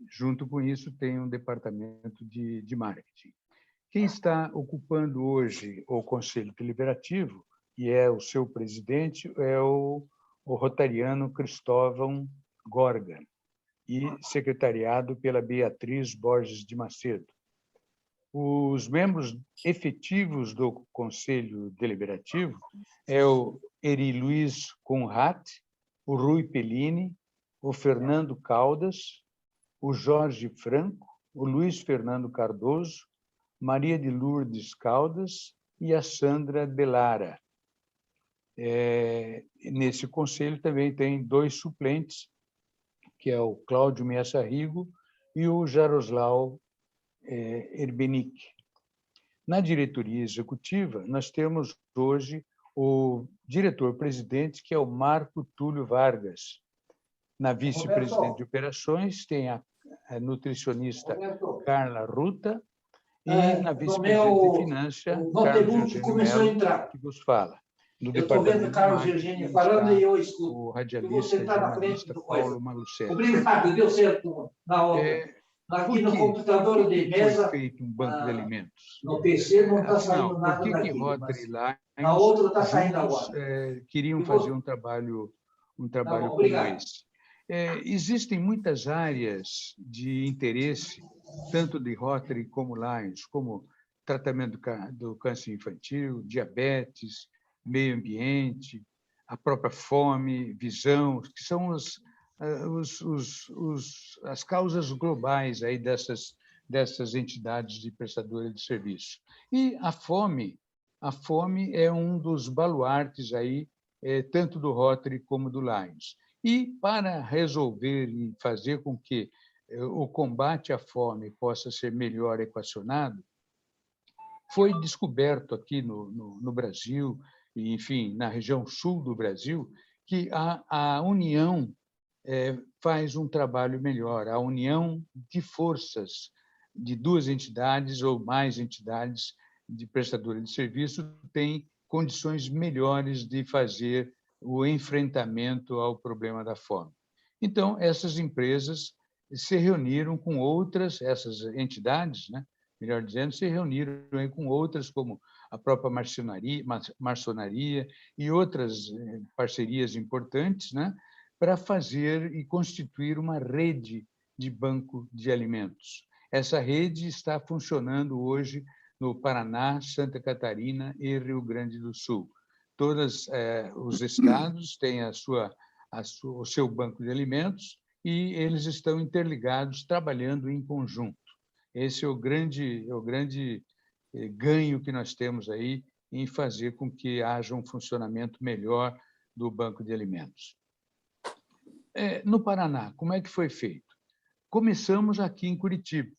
[SPEAKER 8] Junto com isso, tem um departamento de marketing. Quem está ocupando hoje o Conselho Deliberativo, e é o seu presidente, é o rotariano Cristóvão Gorga, e secretariado pela Beatriz Borges de Macedo. Os membros efetivos do Conselho Deliberativo é o Eri Luiz Conrad, o Rui Pellini, o Fernando Caldas, o Jorge Franco, o Luiz Fernando Cardoso, Maria de Lourdes Caldas e a Sandra Delara. Nesse conselho também tem 2 suplentes, que é o Cláudio Messa Rigo e o Jaroslav Erbenic. Na diretoria executiva, nós temos hoje o diretor-presidente, que é o Marco Túlio Vargas. Na vice-presidente de operações, tem a nutricionista Carla Ruta, e na vice-presidente de finanças, Carlos Eugênio Melo, que vos fala. No departamento de marketing está o radialista e jornalista Paulo Malucelli.
[SPEAKER 9] Obrigado, deu certo na hora. Aqui no computador de mesa,
[SPEAKER 8] foi feito um banco de alimentos?
[SPEAKER 9] No PC não está saindo nada
[SPEAKER 8] por que
[SPEAKER 9] daqui,
[SPEAKER 8] Rotary e Lions
[SPEAKER 9] na outra está saindo agora.
[SPEAKER 8] Queriam fazer um trabalho como esse? Existem muitas áreas de interesse, tanto de Rotary como Lions, como tratamento do câncer infantil, diabetes, meio ambiente, a própria fome, visão, que são as causas globais aí dessas entidades de prestadores de serviço. E a fome é um dos baluartes aí, tanto do Rotary como do Lions. E para resolver e fazer com que o combate à fome possa ser melhor equacionado, foi descoberto aqui no Brasil, e, enfim, na região sul do Brasil, que a união faz um trabalho melhor. A união de forças de 2 entidades ou mais entidades de prestadores de serviço tem condições melhores de fazer o enfrentamento ao problema da fome. Então, essas empresas se reuniram com outras, essas entidades, né? Melhor dizendo, se reuniram com outras, como a própria maçonaria e outras parcerias importantes, né? Para fazer e constituir uma rede de banco de alimentos. Essa rede está funcionando hoje no Paraná, Santa Catarina e Rio Grande do Sul. Todos os estados têm o seu banco de alimentos e eles estão interligados, trabalhando em conjunto. Esse é o grande ganho que nós temos aí em fazer com que haja um funcionamento melhor do banco de alimentos. No Paraná, como é que foi feito? Começamos aqui em Curitiba,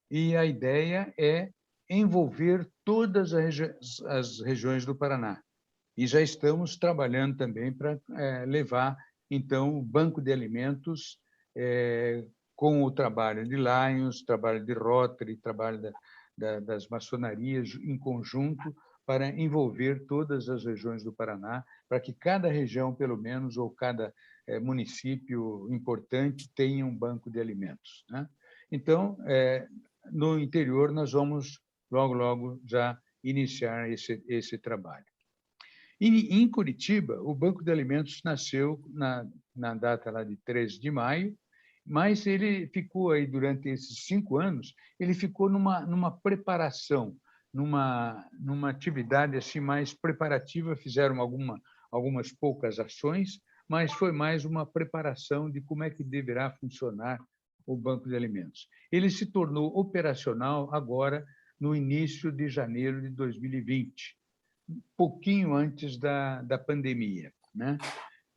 [SPEAKER 8] e a ideia é envolver todas as regiões do Paraná. E já estamos trabalhando também para levar, então, o banco de alimentos com o trabalho de Lions, trabalho de Rotary, trabalho das maçonarias em conjunto, para envolver todas as regiões do Paraná, para que cada região, pelo menos, ou cada município importante tenha um banco de alimentos, né? Então, no interior, nós vamos, logo, já iniciar esse trabalho. Em Curitiba, o Banco de Alimentos nasceu na data lá de 13 de maio, mas ele ficou aí durante esses 5 anos, ele ficou numa preparação, numa atividade assim mais preparativa. Fizeram algumas poucas ações, mas foi mais uma preparação de como é que deverá funcionar o Banco de Alimentos. Ele se tornou operacional agora no início de janeiro de 2020, um pouquinho antes da pandemia, né?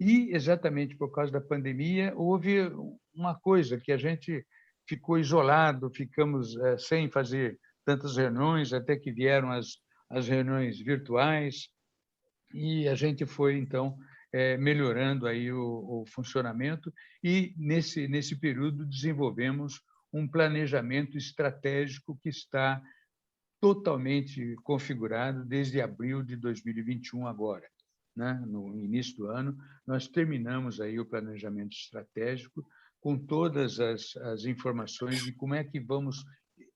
[SPEAKER 8] E, exatamente por causa da pandemia, houve uma coisa que a gente ficou isolado, ficamos sem fazer tantas reuniões, até que vieram as reuniões virtuais, e a gente foi, então, melhorando aí o funcionamento, e, nesse período, desenvolvemos um planejamento estratégico que está totalmente configurado desde abril de 2021 agora. Né? No início do ano, nós terminamos aí o planejamento estratégico com todas as informações de como é que vamos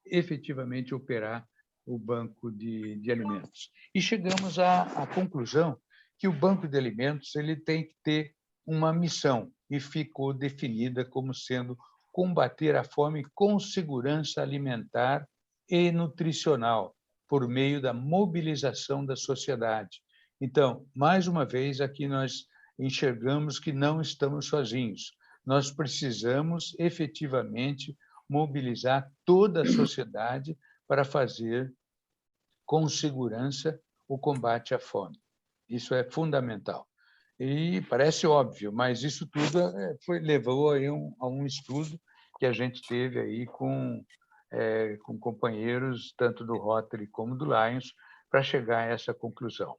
[SPEAKER 8] efetivamente operar o Banco de Alimentos. E chegamos à conclusão que o Banco de Alimentos ele tem que ter uma missão, e ficou definida como sendo combater a fome com segurança alimentar e nutricional, por meio da mobilização da sociedade. Então, mais uma vez, aqui nós enxergamos que não estamos sozinhos. Nós precisamos, efetivamente, mobilizar toda a sociedade para fazer, com segurança, o combate à fome. Isso é fundamental. E parece óbvio, mas isso tudo levou aí a um estudo que a gente teve aí com companheiros, tanto do Rotary como do Lions, para chegar a essa conclusão.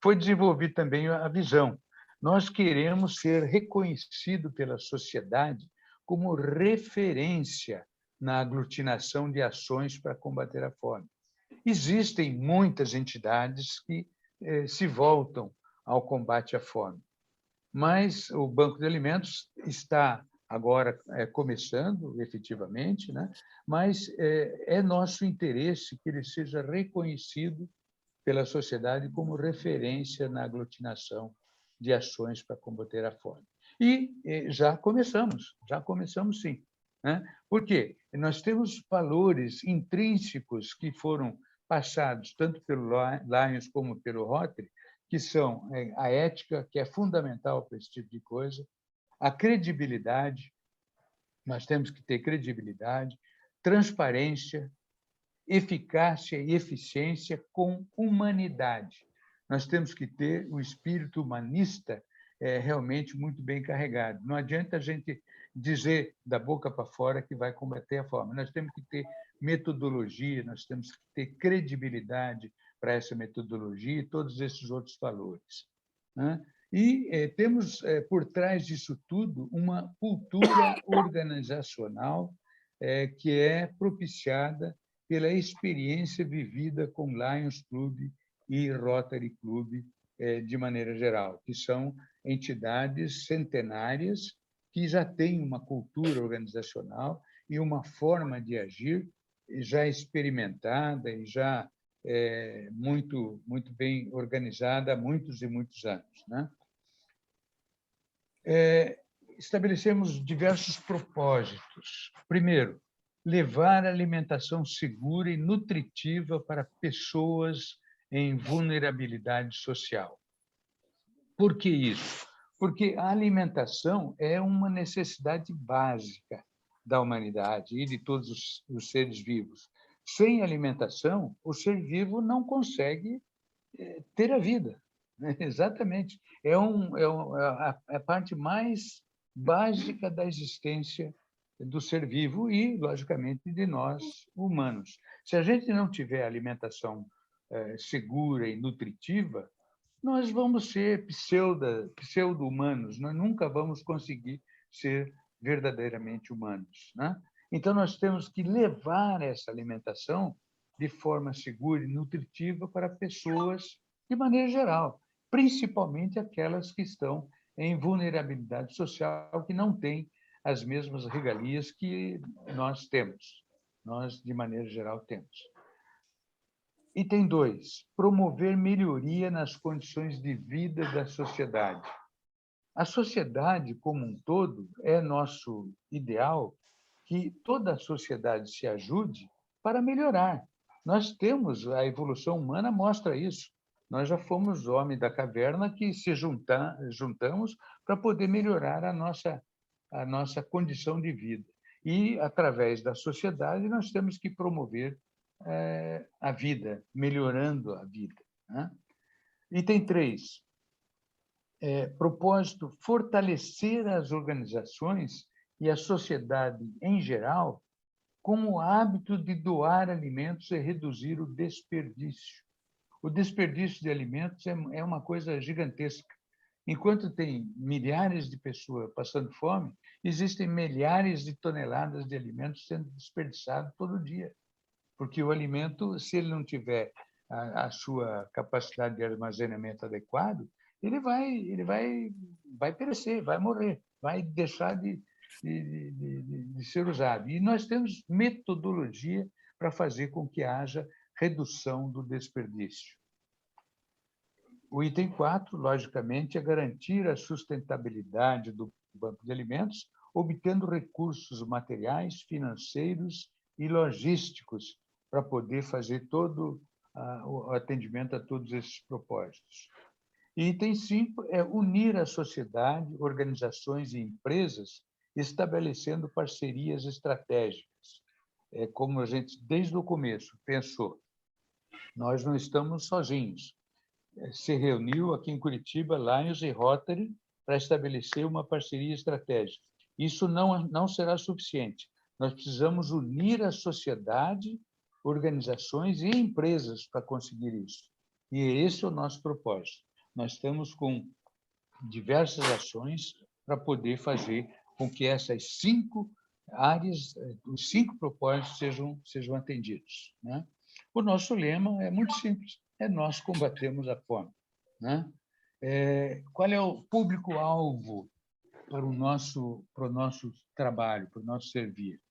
[SPEAKER 8] Foi desenvolvida também a visão. Nós queremos ser reconhecidos pela sociedade como referência na aglutinação de ações para combater a fome. Existem muitas entidades que se voltam ao combate à fome, mas o Banco de Alimentos está agora começando, efetivamente, né? Mas é nosso interesse que ele seja reconhecido pela sociedade como referência na aglutinação de ações para combater a fome. E já começamos sim. Né? Por quê? Nós temos valores intrínsecos que foram passados tanto pelo Lions como pelo Rotary, que são a ética, que é fundamental para esse tipo de coisa, a credibilidade, nós temos que ter credibilidade, transparência, eficácia e eficiência com humanidade. Nós temos que ter o espírito humanista realmente muito bem carregado. Não adianta a gente dizer da boca para fora que vai combater a fome. Nós temos que ter metodologia, nós temos que ter credibilidade para essa metodologia e todos esses outros valores. Né? E temos, por trás disso tudo, uma cultura organizacional que é propiciada pela experiência vivida com Lions Club e Rotary Club, de maneira geral, que são entidades centenárias que já têm uma cultura organizacional e uma forma de agir já experimentada e já muito bem organizada há muitos e muitos anos. Né? Estabelecemos diversos propósitos. Primeiro, levar alimentação segura e nutritiva para pessoas em vulnerabilidade social. Por que isso? Porque a alimentação é uma necessidade básica da humanidade e de todos os seres vivos. Sem alimentação, o ser vivo não consegue ter a vida. Exatamente. É a parte mais básica da existência do ser vivo e, logicamente, de nós, humanos. Se a gente não tiver alimentação segura e nutritiva, nós vamos ser pseudo-humanos, nós nunca vamos conseguir ser verdadeiramente humanos. Né? Então, nós temos que levar essa alimentação de forma segura e nutritiva para pessoas de maneira geral, principalmente aquelas que estão em vulnerabilidade social, que não têm as mesmas regalias que nós temos, nós, de maneira geral, temos. Item 2, promover melhoria nas condições de vida da sociedade. A sociedade, como um todo, é nosso ideal que toda a sociedade se ajude para melhorar. Nós temos, a evolução humana mostra isso. Nós já fomos homens da caverna que se juntamos para poder melhorar a nossa condição de vida. E, através da sociedade, nós temos que promover a vida, melhorando a vida, né? Item 3. Propósito: fortalecer as organizações e a sociedade em geral com o hábito de doar alimentos e reduzir o desperdício. O desperdício de alimentos é uma coisa gigantesca. Enquanto tem milhares de pessoas passando fome, existem milhares de toneladas de alimentos sendo desperdiçados todo dia. Porque o alimento, se ele não tiver a sua capacidade de armazenamento adequado, ele vai perecer, vai morrer, vai deixar de ser usado. E nós temos metodologia para fazer com que haja redução do desperdício. O item 4, logicamente, é garantir a sustentabilidade do banco de alimentos, obtendo recursos materiais, financeiros e logísticos para poder fazer todo o atendimento a todos esses propósitos. E item 5 é unir a sociedade, organizações e empresas, estabelecendo parcerias estratégicas. Como a gente, desde o começo, pensou, nós não estamos sozinhos. Se reuniu aqui em Curitiba, Lions e Rotary, para estabelecer uma parceria estratégica. Isso não será suficiente. Nós precisamos unir a sociedade, organizações e empresas para conseguir isso. E esse é o nosso propósito. Nós estamos com diversas ações para poder fazer com que essas 5 áreas, os 5 propósitos sejam atendidos, né? O nosso lema é muito simples, nós combatemos a fome, né? Qual é o público-alvo para o nosso trabalho, para o nosso servir?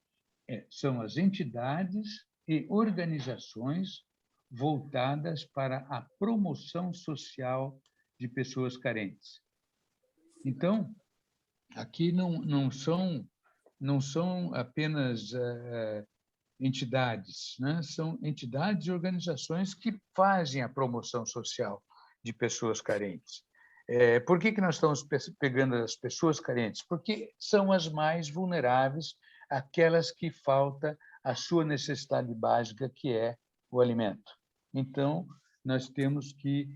[SPEAKER 8] São as entidades e organizações voltadas para a promoção social de pessoas carentes. Então, aqui não são apenas entidades, né? São entidades e organizações que fazem a promoção social de pessoas carentes. Por que nós estamos pegando as pessoas carentes? Porque são as mais vulneráveis, aquelas que falta a sua necessidade básica, que é o alimento. Então, nós temos que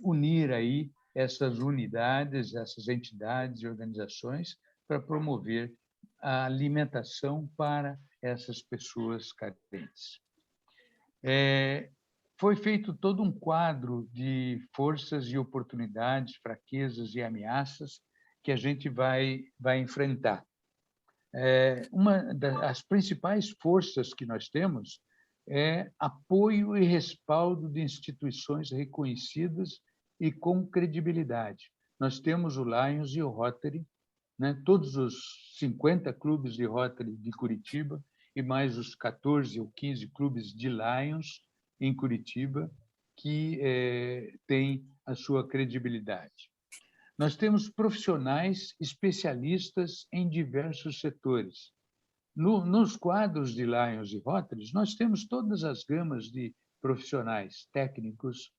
[SPEAKER 8] unir aí essas unidades, essas entidades e organizações para promover a alimentação para essas pessoas carentes. Foi feito todo um quadro de forças e oportunidades, fraquezas e ameaças que a gente vai enfrentar. Uma das principais forças que nós temos é apoio e respaldo de instituições reconhecidas e com credibilidade. Nós temos o Lions e o Rotary, né? Todos os 50 clubes de Rotary de Curitiba e mais os 14 ou 15 clubes de Lions em Curitiba, que têm a sua credibilidade. Nós temos profissionais especialistas em diversos setores. Nos quadros de Lions e Rotary, nós temos todas as gamas de profissionais técnicos,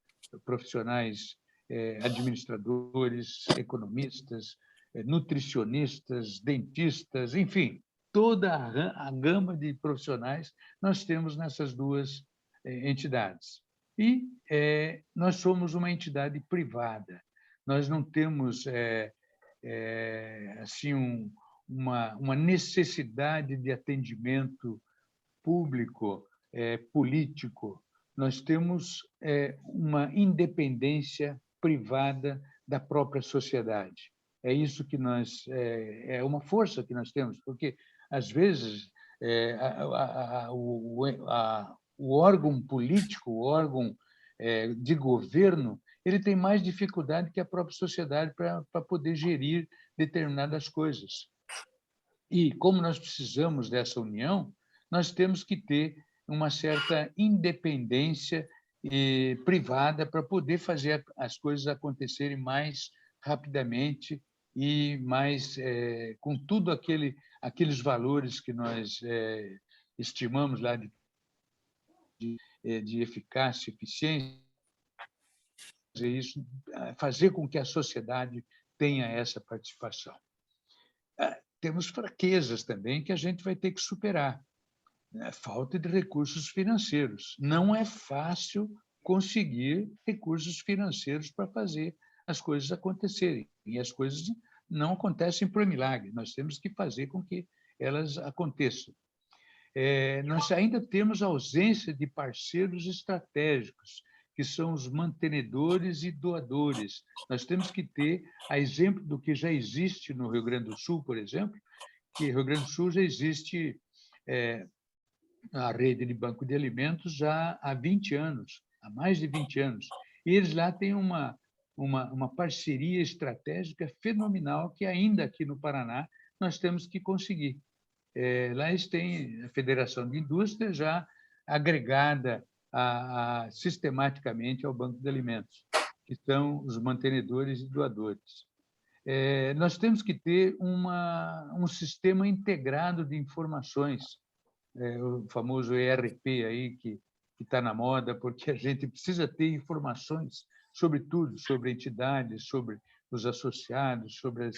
[SPEAKER 8] profissionais administradores, economistas, nutricionistas, dentistas, enfim, toda a gama de profissionais nós temos nessas 2 entidades. E nós somos uma entidade privada. Nós não temos assim uma necessidade de atendimento público, político. Nós temos uma independência privada da própria sociedade. É isso que é uma força que nós temos, porque às vezes o órgão político, o órgão de governo, ele tem mais dificuldade que a própria sociedade para poder gerir determinadas coisas. E como nós precisamos dessa união, nós temos que ter uma certa independência privada para poder fazer as coisas acontecerem mais rapidamente e mais com tudo aqueles valores que nós estimamos lá de eficácia, eficiência, fazer com que a sociedade tenha essa participação. temos fraquezas também que a gente vai ter que superar. Falta de recursos financeiros. Não é fácil conseguir recursos financeiros para fazer as coisas acontecerem. E as coisas não acontecem por milagre. Nós temos que fazer com que elas aconteçam. Nós ainda temos ausência de parceiros estratégicos, que são os mantenedores e doadores. Nós temos que ter, a exemplo do que já existe no Rio Grande do Sul, por exemplo, que no Rio Grande do Sul já existe a rede de banco de alimentos já há 20 anos, há mais de 20 anos. E eles lá têm uma parceria estratégica fenomenal que ainda aqui no Paraná nós temos que conseguir. Lá eles têm a Federação de Indústria já agregada sistematicamente ao Banco de Alimentos, que são os mantenedores e doadores. Nós temos que ter um sistema integrado de informações, o famoso ERP aí, que está na moda, porque a gente precisa ter informações sobre tudo, sobre entidades, sobre os associados, sobre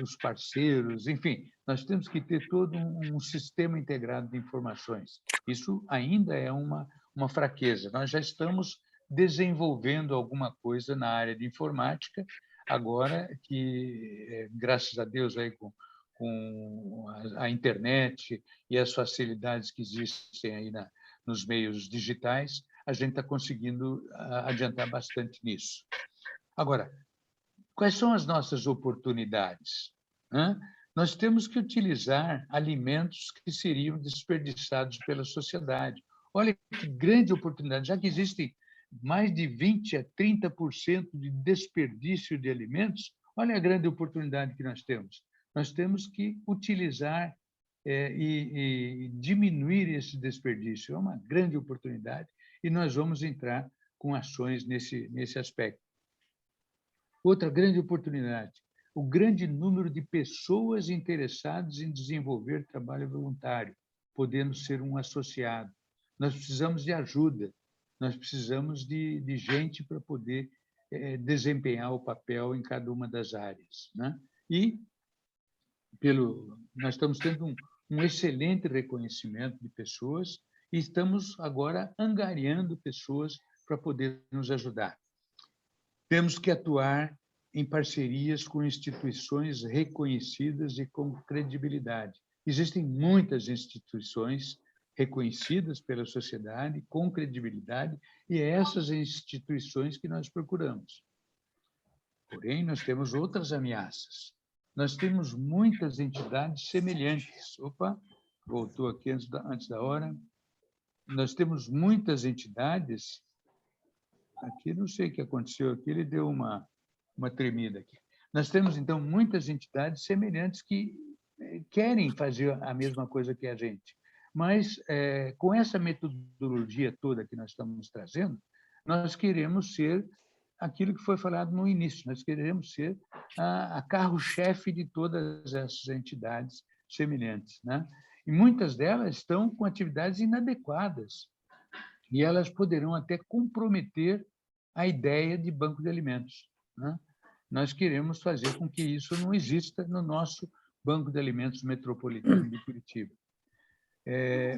[SPEAKER 8] os parceiros, enfim, nós temos que ter todo um sistema integrado de informações. Isso ainda é uma fraqueza. Nós já estamos desenvolvendo alguma coisa na área de informática, agora que, graças a Deus, aí com a internet e as facilidades que existem aí nos meios digitais, a gente está conseguindo adiantar bastante nisso. Agora, quais são as nossas oportunidades? Nós temos que utilizar alimentos que seriam desperdiçados pela sociedade. Olha que grande oportunidade, já que existem mais de 20% a 30% de desperdício de alimentos, olha a grande oportunidade que nós temos. Nós temos que utilizar e diminuir esse desperdício. É uma grande oportunidade e nós vamos entrar com ações nesse aspecto. Outra grande oportunidade, o grande número de pessoas interessadas em desenvolver trabalho voluntário, podendo ser um associado. Nós precisamos de ajuda, nós precisamos de gente para poder desempenhar o papel em cada uma das áreas, né? E nós estamos tendo um excelente reconhecimento de pessoas e estamos agora angariando pessoas para poder nos ajudar. Temos que atuar em parcerias com instituições reconhecidas e com credibilidade. Existem muitas instituições reconhecidas pela sociedade, com credibilidade, e é essas instituições que nós procuramos. Porém, nós temos outras ameaças. Nós temos muitas entidades semelhantes. Opa, voltou aqui antes da hora. Nós temos muitas entidades. Aqui, não sei o que aconteceu aqui, ele deu uma tremida aqui. Nós temos, então, muitas entidades semelhantes que querem fazer a mesma coisa que a gente. Mas, com essa metodologia toda que nós estamos trazendo, nós queremos ser aquilo que foi falado no início, nós queremos ser a carro-chefe de todas essas entidades semelhantes, né? E muitas delas estão com atividades inadequadas e elas poderão até comprometer a ideia de banco de alimentos, né? Nós queremos fazer com que isso não exista no nosso Banco de Alimentos Metropolitano de Curitiba.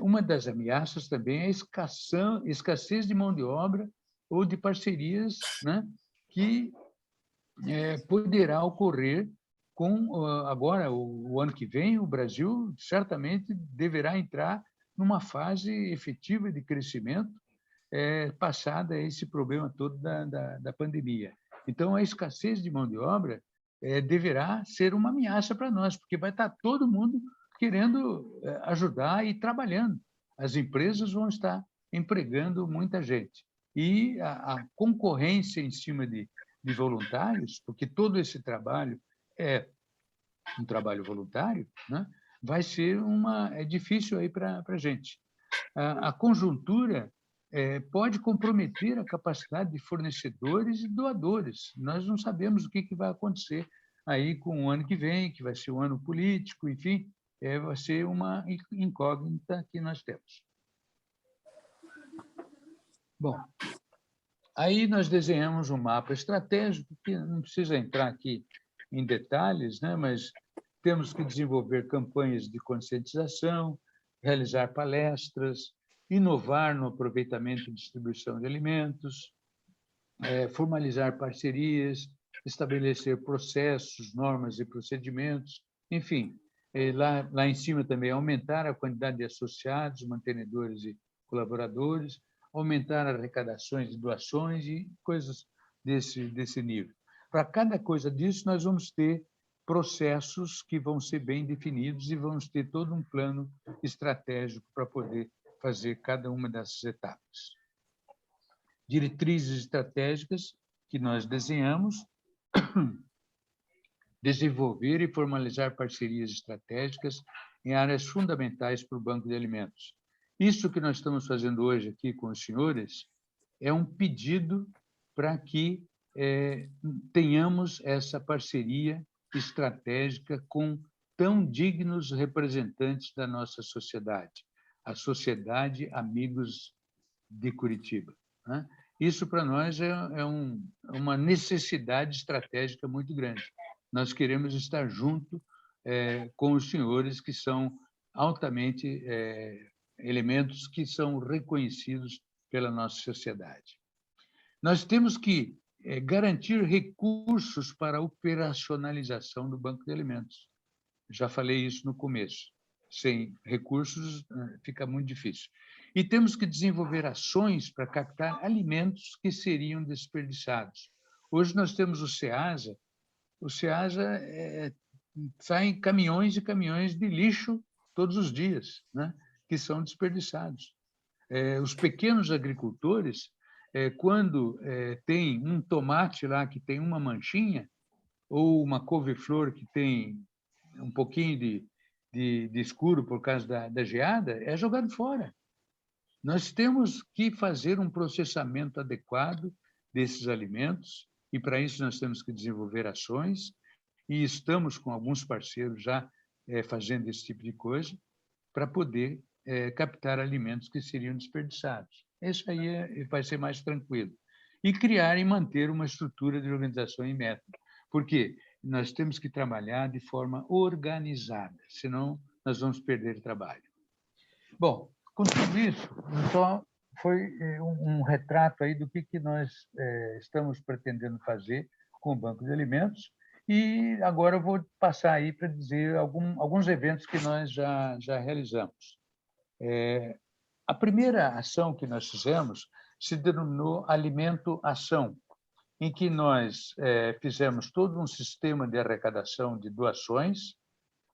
[SPEAKER 8] Uma das ameaças também é a escassez de mão de obra ou de parcerias, né, que poderá ocorrer agora, o ano que vem, o Brasil certamente deverá entrar numa fase efetiva de crescimento, passada esse problema todo da pandemia. Então, a escassez de mão de obra deverá ser uma ameaça para nós, porque vai estar todo mundo querendo ajudar e trabalhando. As empresas vão estar empregando muita gente. E a concorrência em cima de voluntários, porque todo esse trabalho é um trabalho voluntário, né? Vai ser difícil aí para a gente. A conjuntura pode comprometer a capacidade de fornecedores e doadores. Nós não sabemos o que vai acontecer aí com o ano que vem, que vai ser um ano político, enfim, vai ser uma incógnita que nós temos. Bom, aí nós desenhamos um mapa estratégico, que não precisa entrar aqui em detalhes, né? Mas temos que desenvolver campanhas de conscientização, realizar palestras, inovar no aproveitamento e distribuição de alimentos, formalizar parcerias, estabelecer processos, normas e procedimentos, enfim, lá em cima também aumentar a quantidade de associados, mantenedores e colaboradores, aumentar arrecadações de doações e coisas desse nível. Para cada coisa disso, nós vamos ter processos que vão ser bem definidos e vamos ter todo um plano estratégico para poder fazer cada uma dessas etapas. Diretrizes estratégicas que nós desenhamos, desenvolver e formalizar parcerias estratégicas em áreas fundamentais para o Banco de Alimentos. Isso que nós estamos fazendo hoje aqui com os senhores é um pedido para que tenhamos essa parceria estratégica com tão dignos representantes da nossa sociedade, a Sociedade Amigos de Curitiba, né? Isso, para nós, é uma necessidade estratégica muito grande. Nós queremos estar junto com os senhores, que são altamente elementos que são reconhecidos pela nossa sociedade. Nós temos que garantir recursos para a operacionalização do Banco de Alimentos. Já falei isso no começo. Sem recursos, fica muito difícil. E temos que desenvolver ações para captar alimentos que seriam desperdiçados. Hoje nós temos o SEASA. O SEASA saem caminhões e caminhões de lixo todos os dias, né, que são desperdiçados. Os pequenos agricultores, quando tem um tomate lá que tem uma manchinha, ou uma couve-flor que tem um pouquinho de escuro por causa da geada, é jogado fora. Nós temos que fazer um processamento adequado desses alimentos e, para isso, nós temos que desenvolver ações e estamos com alguns parceiros já fazendo esse tipo de coisa para poder captar alimentos que seriam desperdiçados. Isso aí vai ser mais tranquilo. E criar e manter uma estrutura de organização e método. Porque nós temos que trabalhar de forma organizada, senão nós vamos perder trabalho. Bom, com tudo isso, só foi um retrato aí do que nós estamos pretendendo fazer com o Banco de Alimentos, e agora eu vou passar aí para dizer alguns eventos que nós já realizamos. A primeira ação que nós fizemos se denominou Alimento Ação, em que nós fizemos todo um sistema de arrecadação de doações,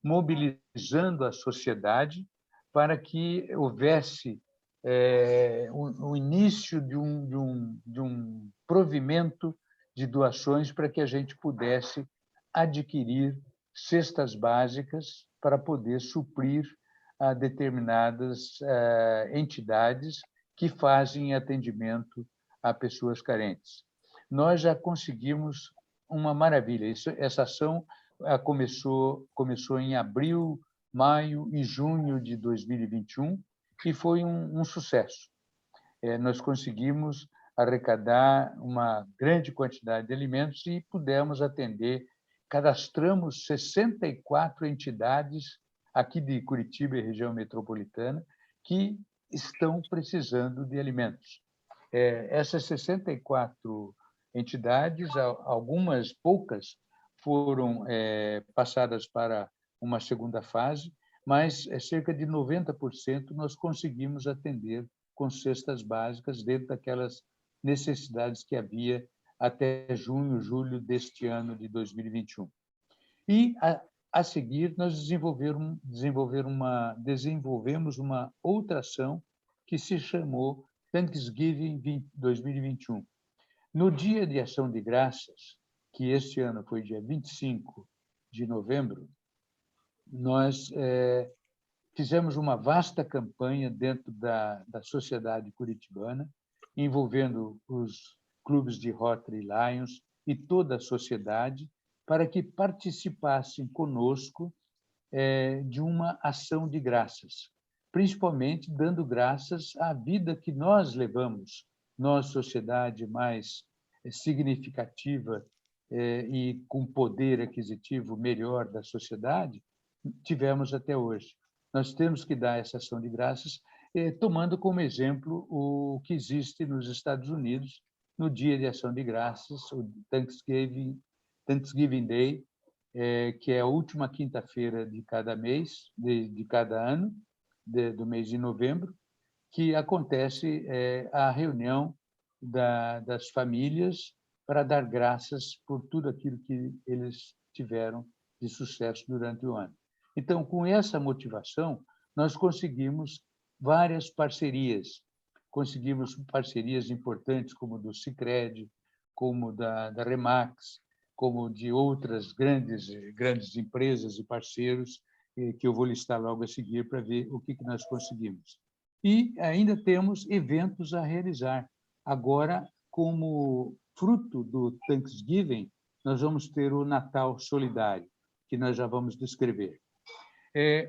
[SPEAKER 8] mobilizando a sociedade para que houvesse o início de um provimento de doações para que a gente pudesse adquirir cestas básicas para poder suprir a determinadas entidades que fazem atendimento a pessoas carentes. Nós já conseguimos uma maravilha. Essa ação começou em abril, maio e junho de 2021 e foi um sucesso. Nós conseguimos arrecadar uma grande quantidade de alimentos e pudemos cadastramos 64 entidades aqui de Curitiba e região metropolitana que estão precisando de alimentos. Essas 64 entidades, algumas poucas, foram passadas para uma segunda fase, mas cerca de 90% nós conseguimos atender com cestas básicas dentro daquelas necessidades que havia até junho, julho deste ano de 2021. E, a seguir, nós desenvolvemos uma outra ação que se chamou Thanksgiving 2021. No Dia de Ação de Graças, que este ano foi dia 25 de novembro, nós fizemos uma vasta campanha dentro da sociedade curitibana, envolvendo os clubes de Rotary Lions e toda a sociedade, para que participassem conosco de uma ação de graças, principalmente dando graças à vida que nós levamos, nós, sociedade mais significativa e com poder aquisitivo melhor da sociedade, tivemos até hoje. Nós temos que dar essa ação de graças, tomando como exemplo o que existe nos Estados Unidos no Dia de Ação de Graças, o Thanksgiving Day, que é a última quinta-feira de cada mês, de cada ano, do mês de novembro, que acontece a reunião das famílias para dar graças por tudo aquilo que eles tiveram de sucesso durante o ano. Então, com essa motivação, nós conseguimos várias parcerias. Conseguimos parcerias importantes, como do Sicredi, como da Remax, como de outras grandes empresas e parceiros, que eu vou listar logo a seguir para ver o que nós conseguimos. E ainda temos eventos a realizar. Agora, como fruto do Thanksgiving, nós vamos ter o Natal Solidário, que nós já vamos descrever.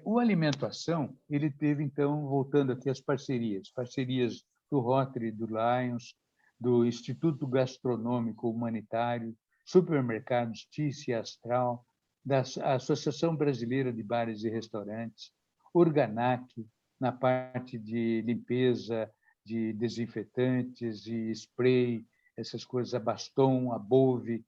[SPEAKER 8] O Alimentação, ele teve, então, voltando aqui às parcerias do Rotary, do Lions, do Instituto Gastronômico Humanitário, Supermercados Tice Astral, da Associação Brasileira de Bares e Restaurantes, Organac, na parte de limpeza, de desinfetantes e spray, essas coisas, a Baston, a Bove,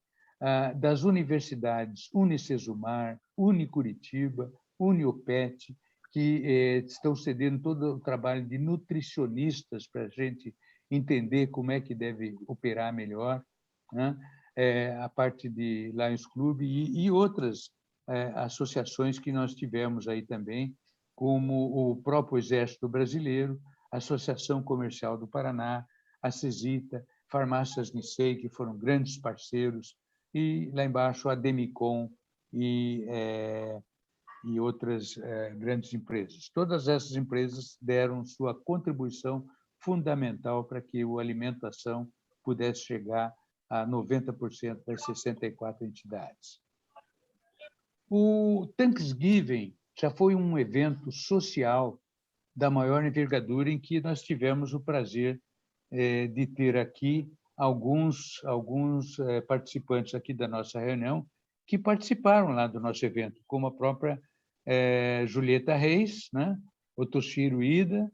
[SPEAKER 8] das universidades Unicesumar, Unicuritiba, Uniopet, que estão cedendo todo o trabalho de nutricionistas para a gente entender como é que deve operar melhor, né? A parte de Lions Club e outras associações que nós tivemos aí também, como o próprio Exército Brasileiro, a Associação Comercial do Paraná, a CESITA, Farmácias Nissei, que foram grandes parceiros, e lá embaixo a Demicon e outras grandes empresas. Todas essas empresas deram sua contribuição fundamental para que a alimentação pudesse chegar a 90% das 64 entidades. O Thanksgiving já foi um evento social da maior envergadura, em que nós tivemos o prazer de ter aqui alguns participantes aqui da nossa reunião que participaram lá do nosso evento, como a própria Julieta Reis, né? O Toshiro Ida,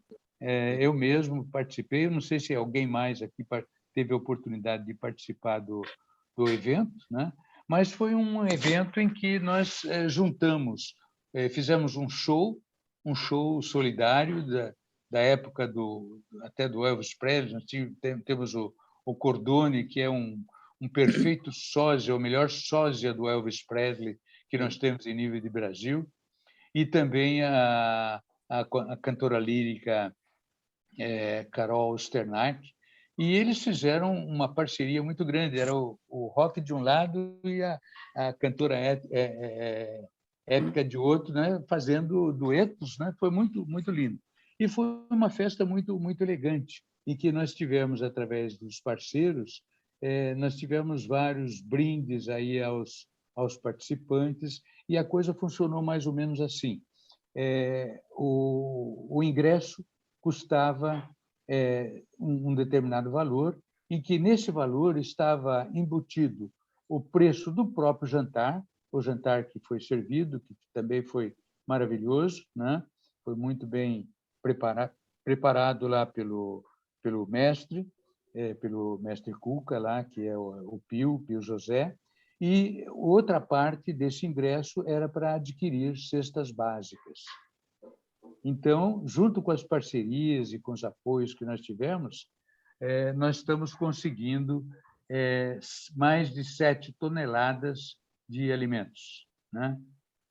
[SPEAKER 8] eu mesmo participei, eu não sei se alguém mais aqui teve a oportunidade de participar do evento, né? Mas foi um evento em que nós juntamos, fizemos um show solidário da época até do Elvis Presley. Nós temos o Cordone, que é um perfeito sósia, o melhor sósia do Elvis Presley que nós temos em nível de Brasil, e também a cantora lírica Carol Sternack, e eles fizeram uma parceria muito grande. Era o rock de um lado e a cantora épica de outro, né? Fazendo duetos, né? Foi muito, muito lindo. E foi uma festa muito, muito elegante, em que nós tivemos, através dos parceiros, nós tivemos vários brindes aí aos participantes, e a coisa funcionou mais ou menos assim. O ingresso custava um determinado valor, em que nesse valor estava embutido o preço do próprio jantar, o jantar que foi servido, que também foi maravilhoso, né? Foi muito bem preparado lá pelo mestre Cuca, lá, que é o Pio José, e outra parte desse ingresso era para adquirir cestas básicas. Então, junto com as parcerias e com os apoios que nós tivemos, nós estamos conseguindo mais de 7 toneladas de alimentos, né?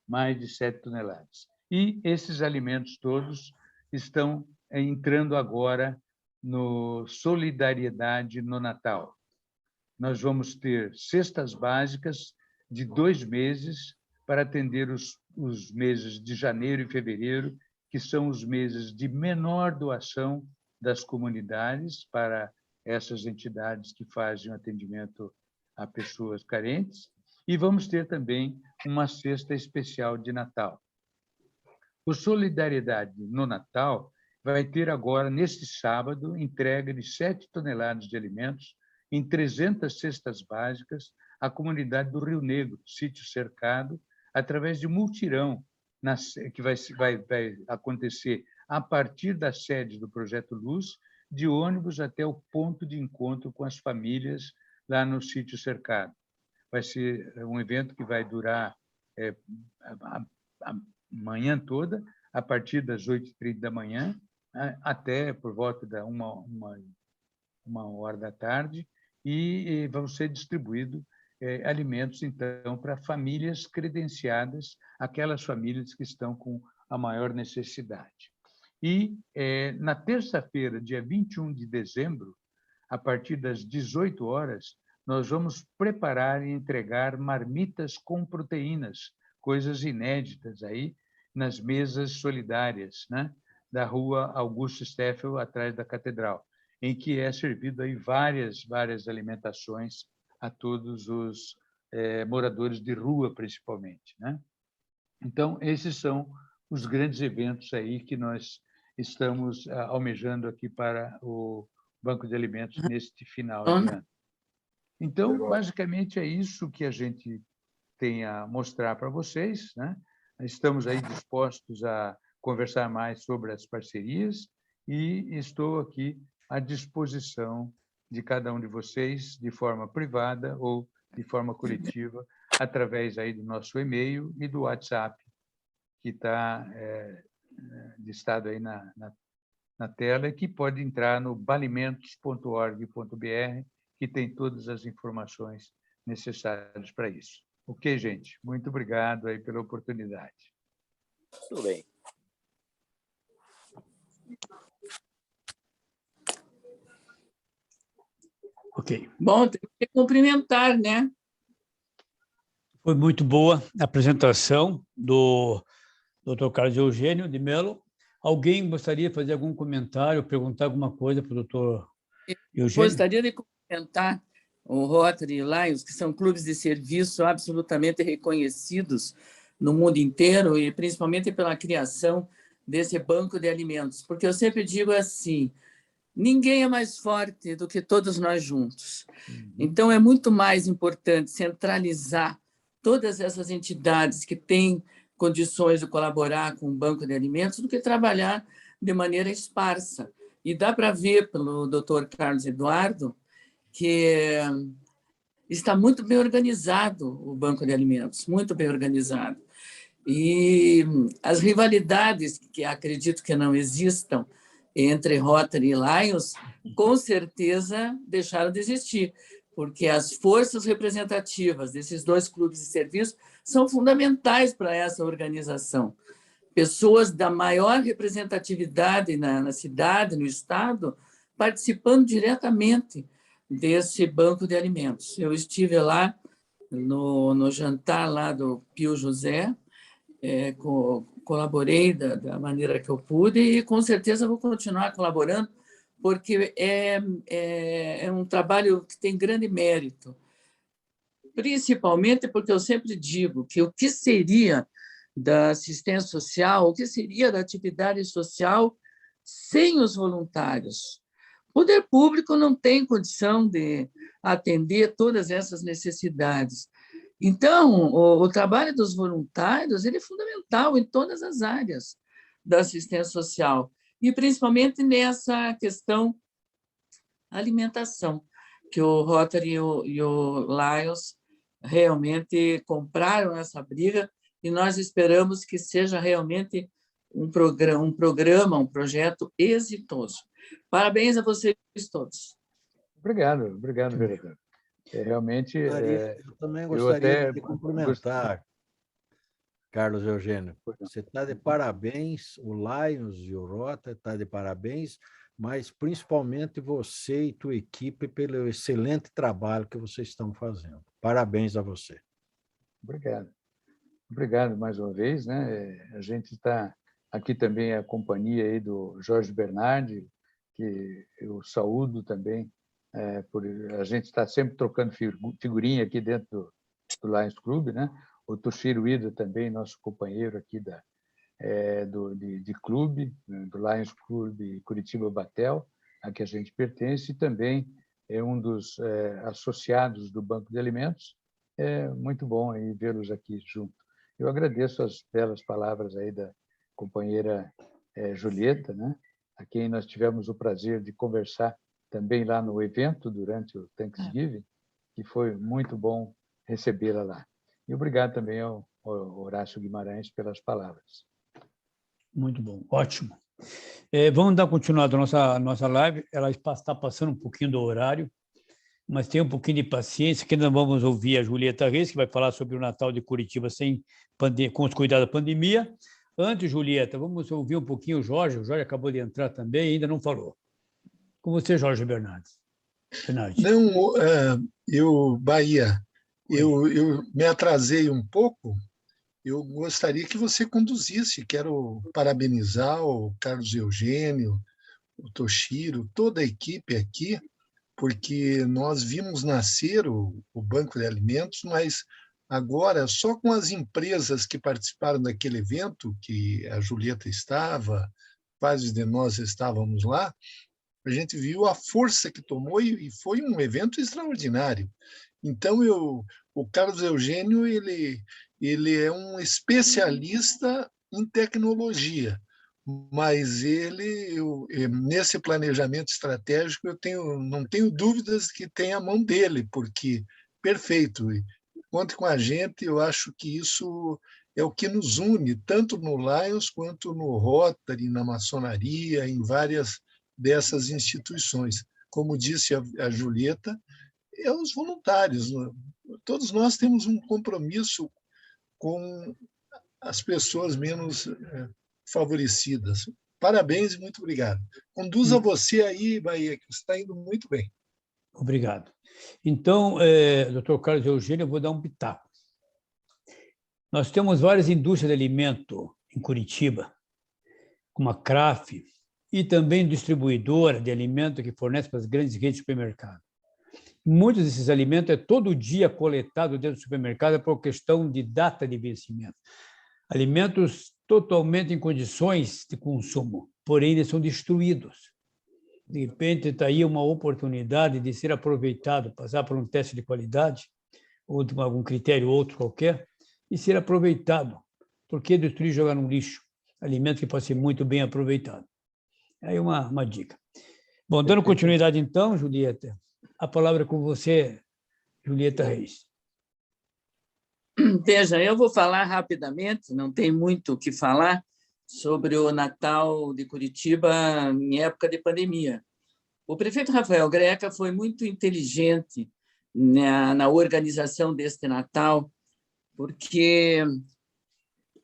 [SPEAKER 8] Mais de 7 toneladas. E esses alimentos todos estão entrando agora no Solidariedade no Natal. Nós vamos ter cestas básicas de 2 meses para atender os meses de janeiro e fevereiro, que são os meses de menor doação das comunidades para essas entidades que fazem o atendimento a pessoas carentes, e vamos ter também uma cesta especial de Natal. O Solidariedade no Natal vai ter agora, neste sábado, entrega de 7 toneladas de alimentos em 300 cestas básicas a comunidade do Rio Negro, sítio cercado, através de multirão, que vai acontecer a partir da sede do Projeto Luz, de ônibus até o ponto de encontro com as famílias lá no sítio cercado. Vai ser um evento que vai durar a manhã toda, a partir das 8h30 da manhã, até por volta da 1h da tarde, e vão ser distribuídos alimentos, então, para famílias credenciadas, aquelas famílias que estão com a maior necessidade. E, na terça-feira, dia 21 de dezembro, a partir das 18 horas, nós vamos preparar e entregar marmitas com proteínas, coisas inéditas aí, nas mesas solidárias, né, da rua Augusto Steffel, atrás da Catedral, em que é servido aí várias alimentações a todos os moradores de rua, principalmente, né? Então, esses são os grandes eventos aí que nós estamos almejando aqui para o Banco de Alimentos neste final de ano. Então, basicamente, é isso que a gente tem a mostrar para vocês, né? Estamos aí dispostos a conversar mais sobre as parcerias e estou aqui à disposição de cada um de vocês, de forma privada ou de forma coletiva, através aí do nosso e-mail e do WhatsApp, que está listado aí na tela, e que pode entrar no balimentos.org.br, que tem todas as informações necessárias para isso. Ok, gente? Muito obrigado aí pela oportunidade.
[SPEAKER 2] Tudo bem.
[SPEAKER 3] Ok.
[SPEAKER 6] Bom, tem que cumprimentar, né?
[SPEAKER 3] Foi muito boa a apresentação do Dr. Carlos Eugênio de Mello. Alguém gostaria de fazer algum comentário, perguntar alguma coisa para o doutor Eugênio?
[SPEAKER 6] Gostaria de comentar o Rotary e Lions, que são clubes de serviço absolutamente reconhecidos no mundo inteiro, e principalmente pela criação desse banco de alimentos. Porque eu sempre digo assim, ninguém é mais forte do que todos nós juntos. Então, é muito mais importante centralizar todas essas entidades que têm condições de colaborar com o banco de alimentos do que trabalhar de maneira esparsa. E dá para ver pelo Dr. Carlos Eduardo que está muito bem organizado o banco de alimentos, muito bem organizado. E as rivalidades, que acredito que não existam, entre Rotary e Lions, com certeza deixaram de existir, porque as forças representativas desses dois clubes de serviço são fundamentais para essa organização. Pessoas da maior representatividade na cidade, no estado, participando diretamente desse banco de alimentos. Eu estive lá no jantar lá do Pio José, colaborei da maneira que eu pude e, com certeza, vou continuar colaborando, porque é um trabalho que tem grande mérito, principalmente porque eu sempre digo que o que seria da assistência social, o que seria da atividade social sem os voluntários? O poder público não tem condição de atender todas essas necessidades. Então, o trabalho dos voluntários ele é fundamental em todas as áreas da assistência social, e principalmente nessa questão alimentação, que o Rotary e o Lions realmente compraram essa briga, e nós esperamos que seja realmente um projeto exitoso. Parabéns a vocês todos.
[SPEAKER 8] Obrigado, vereador. Realmente,
[SPEAKER 4] eu também gostaria de cumprimentar, Carlos Eugênio. Você está de parabéns, o Lions e o Rotary está de parabéns, mas principalmente você e tua equipe pelo excelente trabalho que vocês estão fazendo. Parabéns a você.
[SPEAKER 8] Obrigado mais uma vez, né? A gente está aqui também a companhia aí do Jorge Bernardi, que eu saúdo também, por a gente está sempre trocando figurinha aqui dentro do Lions Club, né? O Toshiro Ida também, nosso companheiro aqui de clube, né? Do Lions Club Curitiba Batel, a que a gente pertence, e também é um dos associados do Banco de Alimentos, É muito bom aí vê-los aqui junto. Eu agradeço as belas palavras aí da companheira Julieta, né? A quem nós tivemos o prazer de conversar também lá no evento durante o Thanksgiving, que foi muito bom recebê-la lá. E obrigado também ao Horácio Guimarães pelas palavras.
[SPEAKER 3] Muito bom, ótimo. Vamos dar continuidade à nossa live. Ela está passando um pouquinho do horário, mas tenha um pouquinho de paciência, que nós vamos ouvir a Julieta Reis, que vai falar sobre o Natal de Curitiba com os cuidados da pandemia. Antes, Julieta, vamos ouvir um pouquinho o Jorge. O Jorge acabou de entrar também e ainda não falou. Com você, Jorge Bernardes.
[SPEAKER 10] Não, Bahia, eu me atrasei um pouco. Eu gostaria que você conduzisse. Quero parabenizar o Carlos Eugênio, o Toshiro, toda a equipe aqui, porque nós vimos nascer o Banco de Alimentos, mas agora, só com as empresas que participaram daquele evento, que a Julieta estava, vários de nós estávamos lá, a gente viu a força que tomou e foi um evento extraordinário. Então, o Carlos Eugênio ele é um especialista em tecnologia, mas nesse planejamento estratégico, não tenho dúvidas que tem a mão dele, porque perfeito. Conte com a gente, eu acho que isso é o que nos une, tanto no Lions quanto no Rotary, na maçonaria, em várias dessas instituições. Como disse a Julieta, os voluntários. Todos nós temos um compromisso com as pessoas menos favorecidas. Parabéns e muito obrigado. Conduza você aí, Bahia, que você está indo muito bem.
[SPEAKER 3] Obrigado. Então, doutor Carlos Eugênio, eu vou dar um pitaco. Nós temos várias indústrias de alimento em Curitiba, como a Kraft, e também distribuidora de alimento que fornece para as grandes redes de supermercado. Muitos desses alimentos é todo dia coletado dentro do supermercado por questão de data de vencimento. Alimentos totalmente em condições de consumo, porém eles são destruídos. De repente está aí uma oportunidade de ser aproveitado, passar por um teste de qualidade, ou de algum critério outro qualquer, e ser aproveitado. Por que destruir e jogar no lixo? Alimento que pode ser muito bem aproveitado. Aí uma dica. Bom, dando continuidade então, Julieta, a palavra é com você, Julieta Reis.
[SPEAKER 6] Veja, eu vou falar rapidamente, não tem muito o que falar, sobre o Natal de Curitiba em época de pandemia. O prefeito Rafael Greca foi muito inteligente na organização deste Natal, porque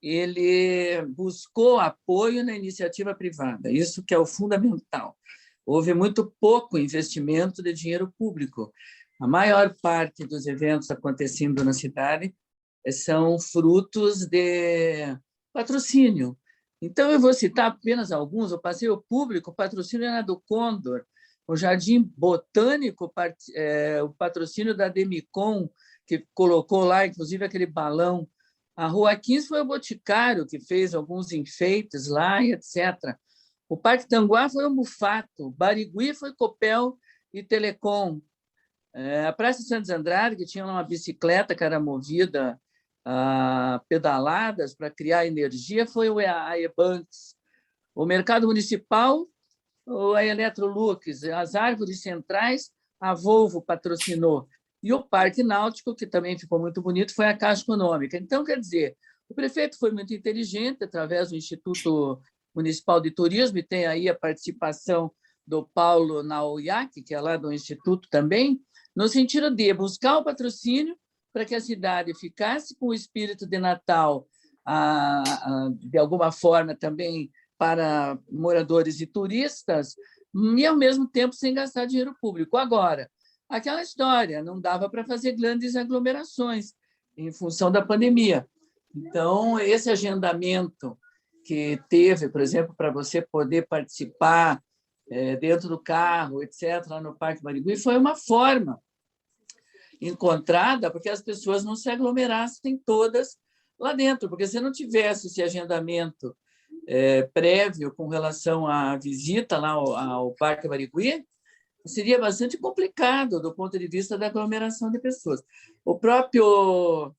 [SPEAKER 6] ele buscou apoio na iniciativa privada, isso que é o fundamental. Houve muito pouco investimento de dinheiro público. A maior parte dos eventos acontecendo na cidade são frutos de patrocínio. Então, eu vou citar apenas alguns. O passeio público, o patrocínio era do Condor, o Jardim Botânico, o patrocínio da Demicon, que colocou lá, inclusive, aquele balão. A Rua 15 foi o Boticário, que fez alguns enfeites lá, e etc. O Parque Tanguá foi o Mufato, Barigui foi Copel e Telecom. A Praça Santos Andrade, que tinha uma bicicleta que era movida a pedaladas para criar energia, foi a Ebanks. O Mercado Municipal, a Electrolux, as árvores centrais, a Volvo patrocinou. E o Parque Náutico, que também ficou muito bonito, foi a Caixa Econômica. Então, quer dizer, o prefeito foi muito inteligente, através do Instituto Municipal de Turismo, e tem aí a participação do Paulo Naoyaki, que é lá do Instituto também, no sentido de buscar o patrocínio para que a cidade ficasse com o espírito de Natal, de alguma forma também para moradores e turistas, e, ao mesmo tempo, sem gastar dinheiro público. Agora, aquela história, não dava para fazer grandes aglomerações em função da pandemia. Então, esse agendamento que teve, por exemplo, para você poder participar dentro do carro, etc., lá no Parque Barigui, foi uma forma encontrada porque as pessoas não se aglomerassem todas lá dentro, porque se não tivesse esse agendamento prévio com relação à visita lá ao Parque Barigui, seria bastante complicado do ponto de vista da aglomeração de pessoas. O próprio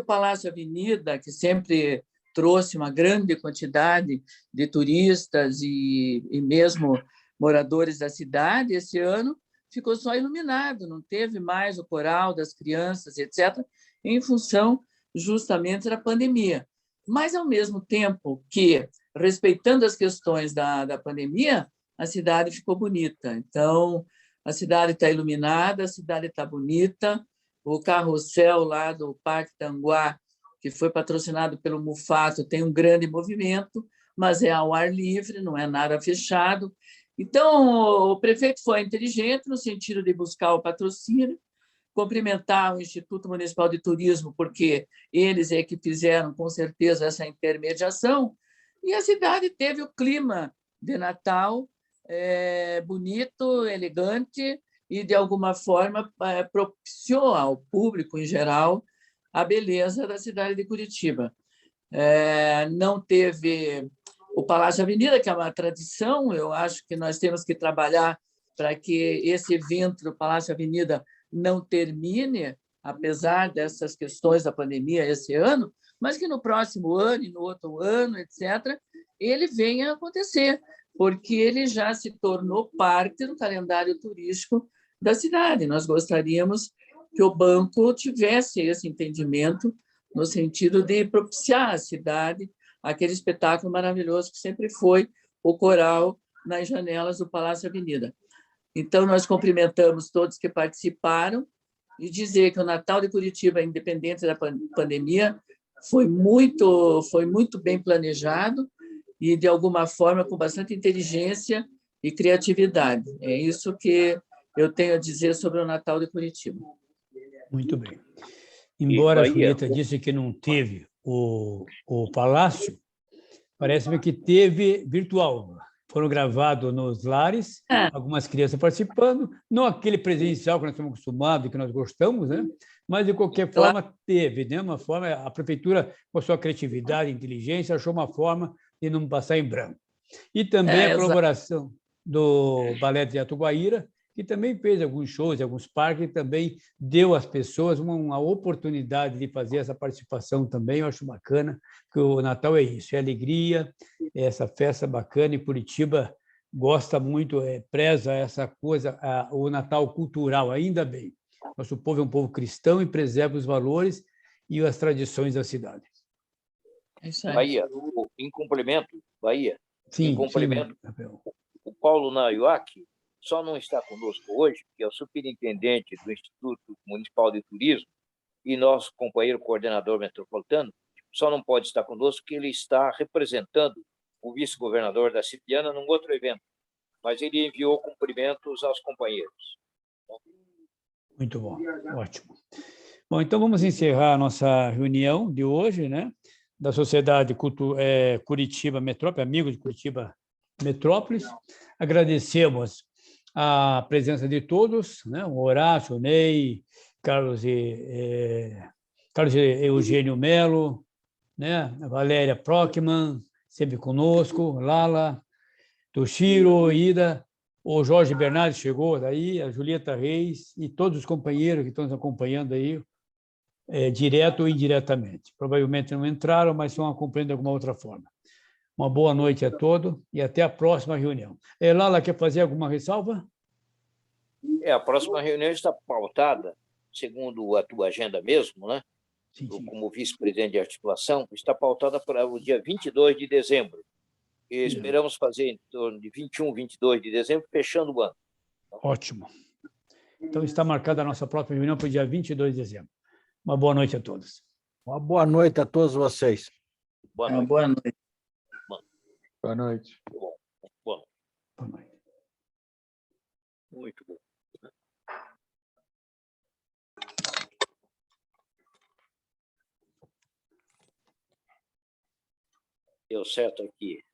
[SPEAKER 6] Palácio Avenida, que sempre trouxe uma grande quantidade de turistas e mesmo moradores da cidade, esse ano ficou só iluminado, não teve mais o coral das crianças, etc., em função justamente da pandemia. Mas, ao mesmo tempo que, respeitando as questões da pandemia, a cidade ficou bonita. Então, a cidade está iluminada, a cidade está bonita, o carrossel lá do Parque Tanguá, que foi patrocinado pelo Mufato, tem um grande movimento, mas é ao ar livre, não é nada fechado. Então, o prefeito foi inteligente no sentido de buscar o patrocínio, cumprimentar o Instituto Municipal de Turismo, porque eles é que fizeram, com certeza, essa intermediação, e a cidade teve o clima de Natal bonito, elegante, e, de alguma forma, propiciou ao público, em geral, a beleza da cidade de Curitiba. Não teve o Palácio Avenida, que é uma tradição, eu acho que nós temos que trabalhar para que esse evento do Palácio Avenida não termine, apesar dessas questões da pandemia esse ano, mas que no próximo ano e no outro ano, etc., ele venha a acontecer, porque ele já se tornou parte do calendário turístico da cidade. Nós gostaríamos que o banco tivesse esse entendimento no sentido de propiciar à cidade aquele espetáculo maravilhoso que sempre foi o coral nas janelas do Palácio Avenida. Então, nós cumprimentamos todos que participaram e dizer que o Natal de Curitiba, independente da pandemia, foi muito bem planejado e, de alguma forma, com bastante inteligência e criatividade. É isso que eu tenho a dizer sobre o Natal de Curitiba.
[SPEAKER 3] Muito bem. Embora a Julieta disse que não teve o palácio, parece-me que teve virtual. Foram gravados nos lares, algumas crianças participando, não aquele presencial que nós estamos acostumados, que nós gostamos, né? Mas, de qualquer forma, teve, né? Uma forma, a prefeitura, com a sua criatividade e inteligência, achou uma forma de não passar em branco. E também a colaboração do Balé de Atuguaíra, que também fez alguns shows, alguns parques, e também deu às pessoas uma oportunidade de fazer essa participação também. Eu acho bacana, porque o Natal é isso, é alegria, é essa festa bacana, e Curitiba gosta muito, preza essa coisa, o Natal cultural, ainda bem. Nosso povo é um povo cristão e preserva os valores e as tradições da cidade.
[SPEAKER 2] Bahia, em complemento,
[SPEAKER 3] Sim,
[SPEAKER 2] em complemento,
[SPEAKER 3] sim,
[SPEAKER 2] o Paulo Nayuaki só não está conosco hoje, que é o superintendente do Instituto Municipal de Turismo e nosso companheiro coordenador metropolitano, só não pode estar conosco porque ele está representando o vice-governador da Cipiana num outro evento, mas ele enviou cumprimentos aos companheiros.
[SPEAKER 3] Muito bom, ótimo. Bom, então vamos encerrar a nossa reunião de hoje, né? Da Sociedade Curitiba Metrópole, Amigos de Curitiba Metrópolis. Agradecemos a presença de todos, né? O Horácio, o Ney, Carlos Eugênio Melo, né? A Valéria Prockman, sempre conosco, Lala, Toshiro, Ida, o Jorge Bernardes chegou daí, a Julieta Reis e todos os companheiros que estão nos acompanhando aí, direto ou indiretamente. Provavelmente não entraram, mas estão acompanhando de alguma outra forma. Uma boa noite a todos e até a próxima reunião. Lala, quer fazer alguma ressalva?
[SPEAKER 2] A próxima reunião está pautada, segundo a tua agenda mesmo, né?
[SPEAKER 3] Sim.
[SPEAKER 2] Como vice-presidente de articulação, está pautada para o dia 22 de dezembro. E esperamos fazer em torno de 21, 22 de dezembro, fechando o ano.
[SPEAKER 3] Ótimo. Então, está marcada a nossa próxima reunião para o dia 22 de dezembro. Uma boa noite a todos.
[SPEAKER 4] Uma boa noite a todos vocês.
[SPEAKER 2] Boa noite.
[SPEAKER 6] Boa noite.
[SPEAKER 8] Boa noite.
[SPEAKER 2] Boa
[SPEAKER 3] noite.
[SPEAKER 2] Muito bom. Deu certo aqui.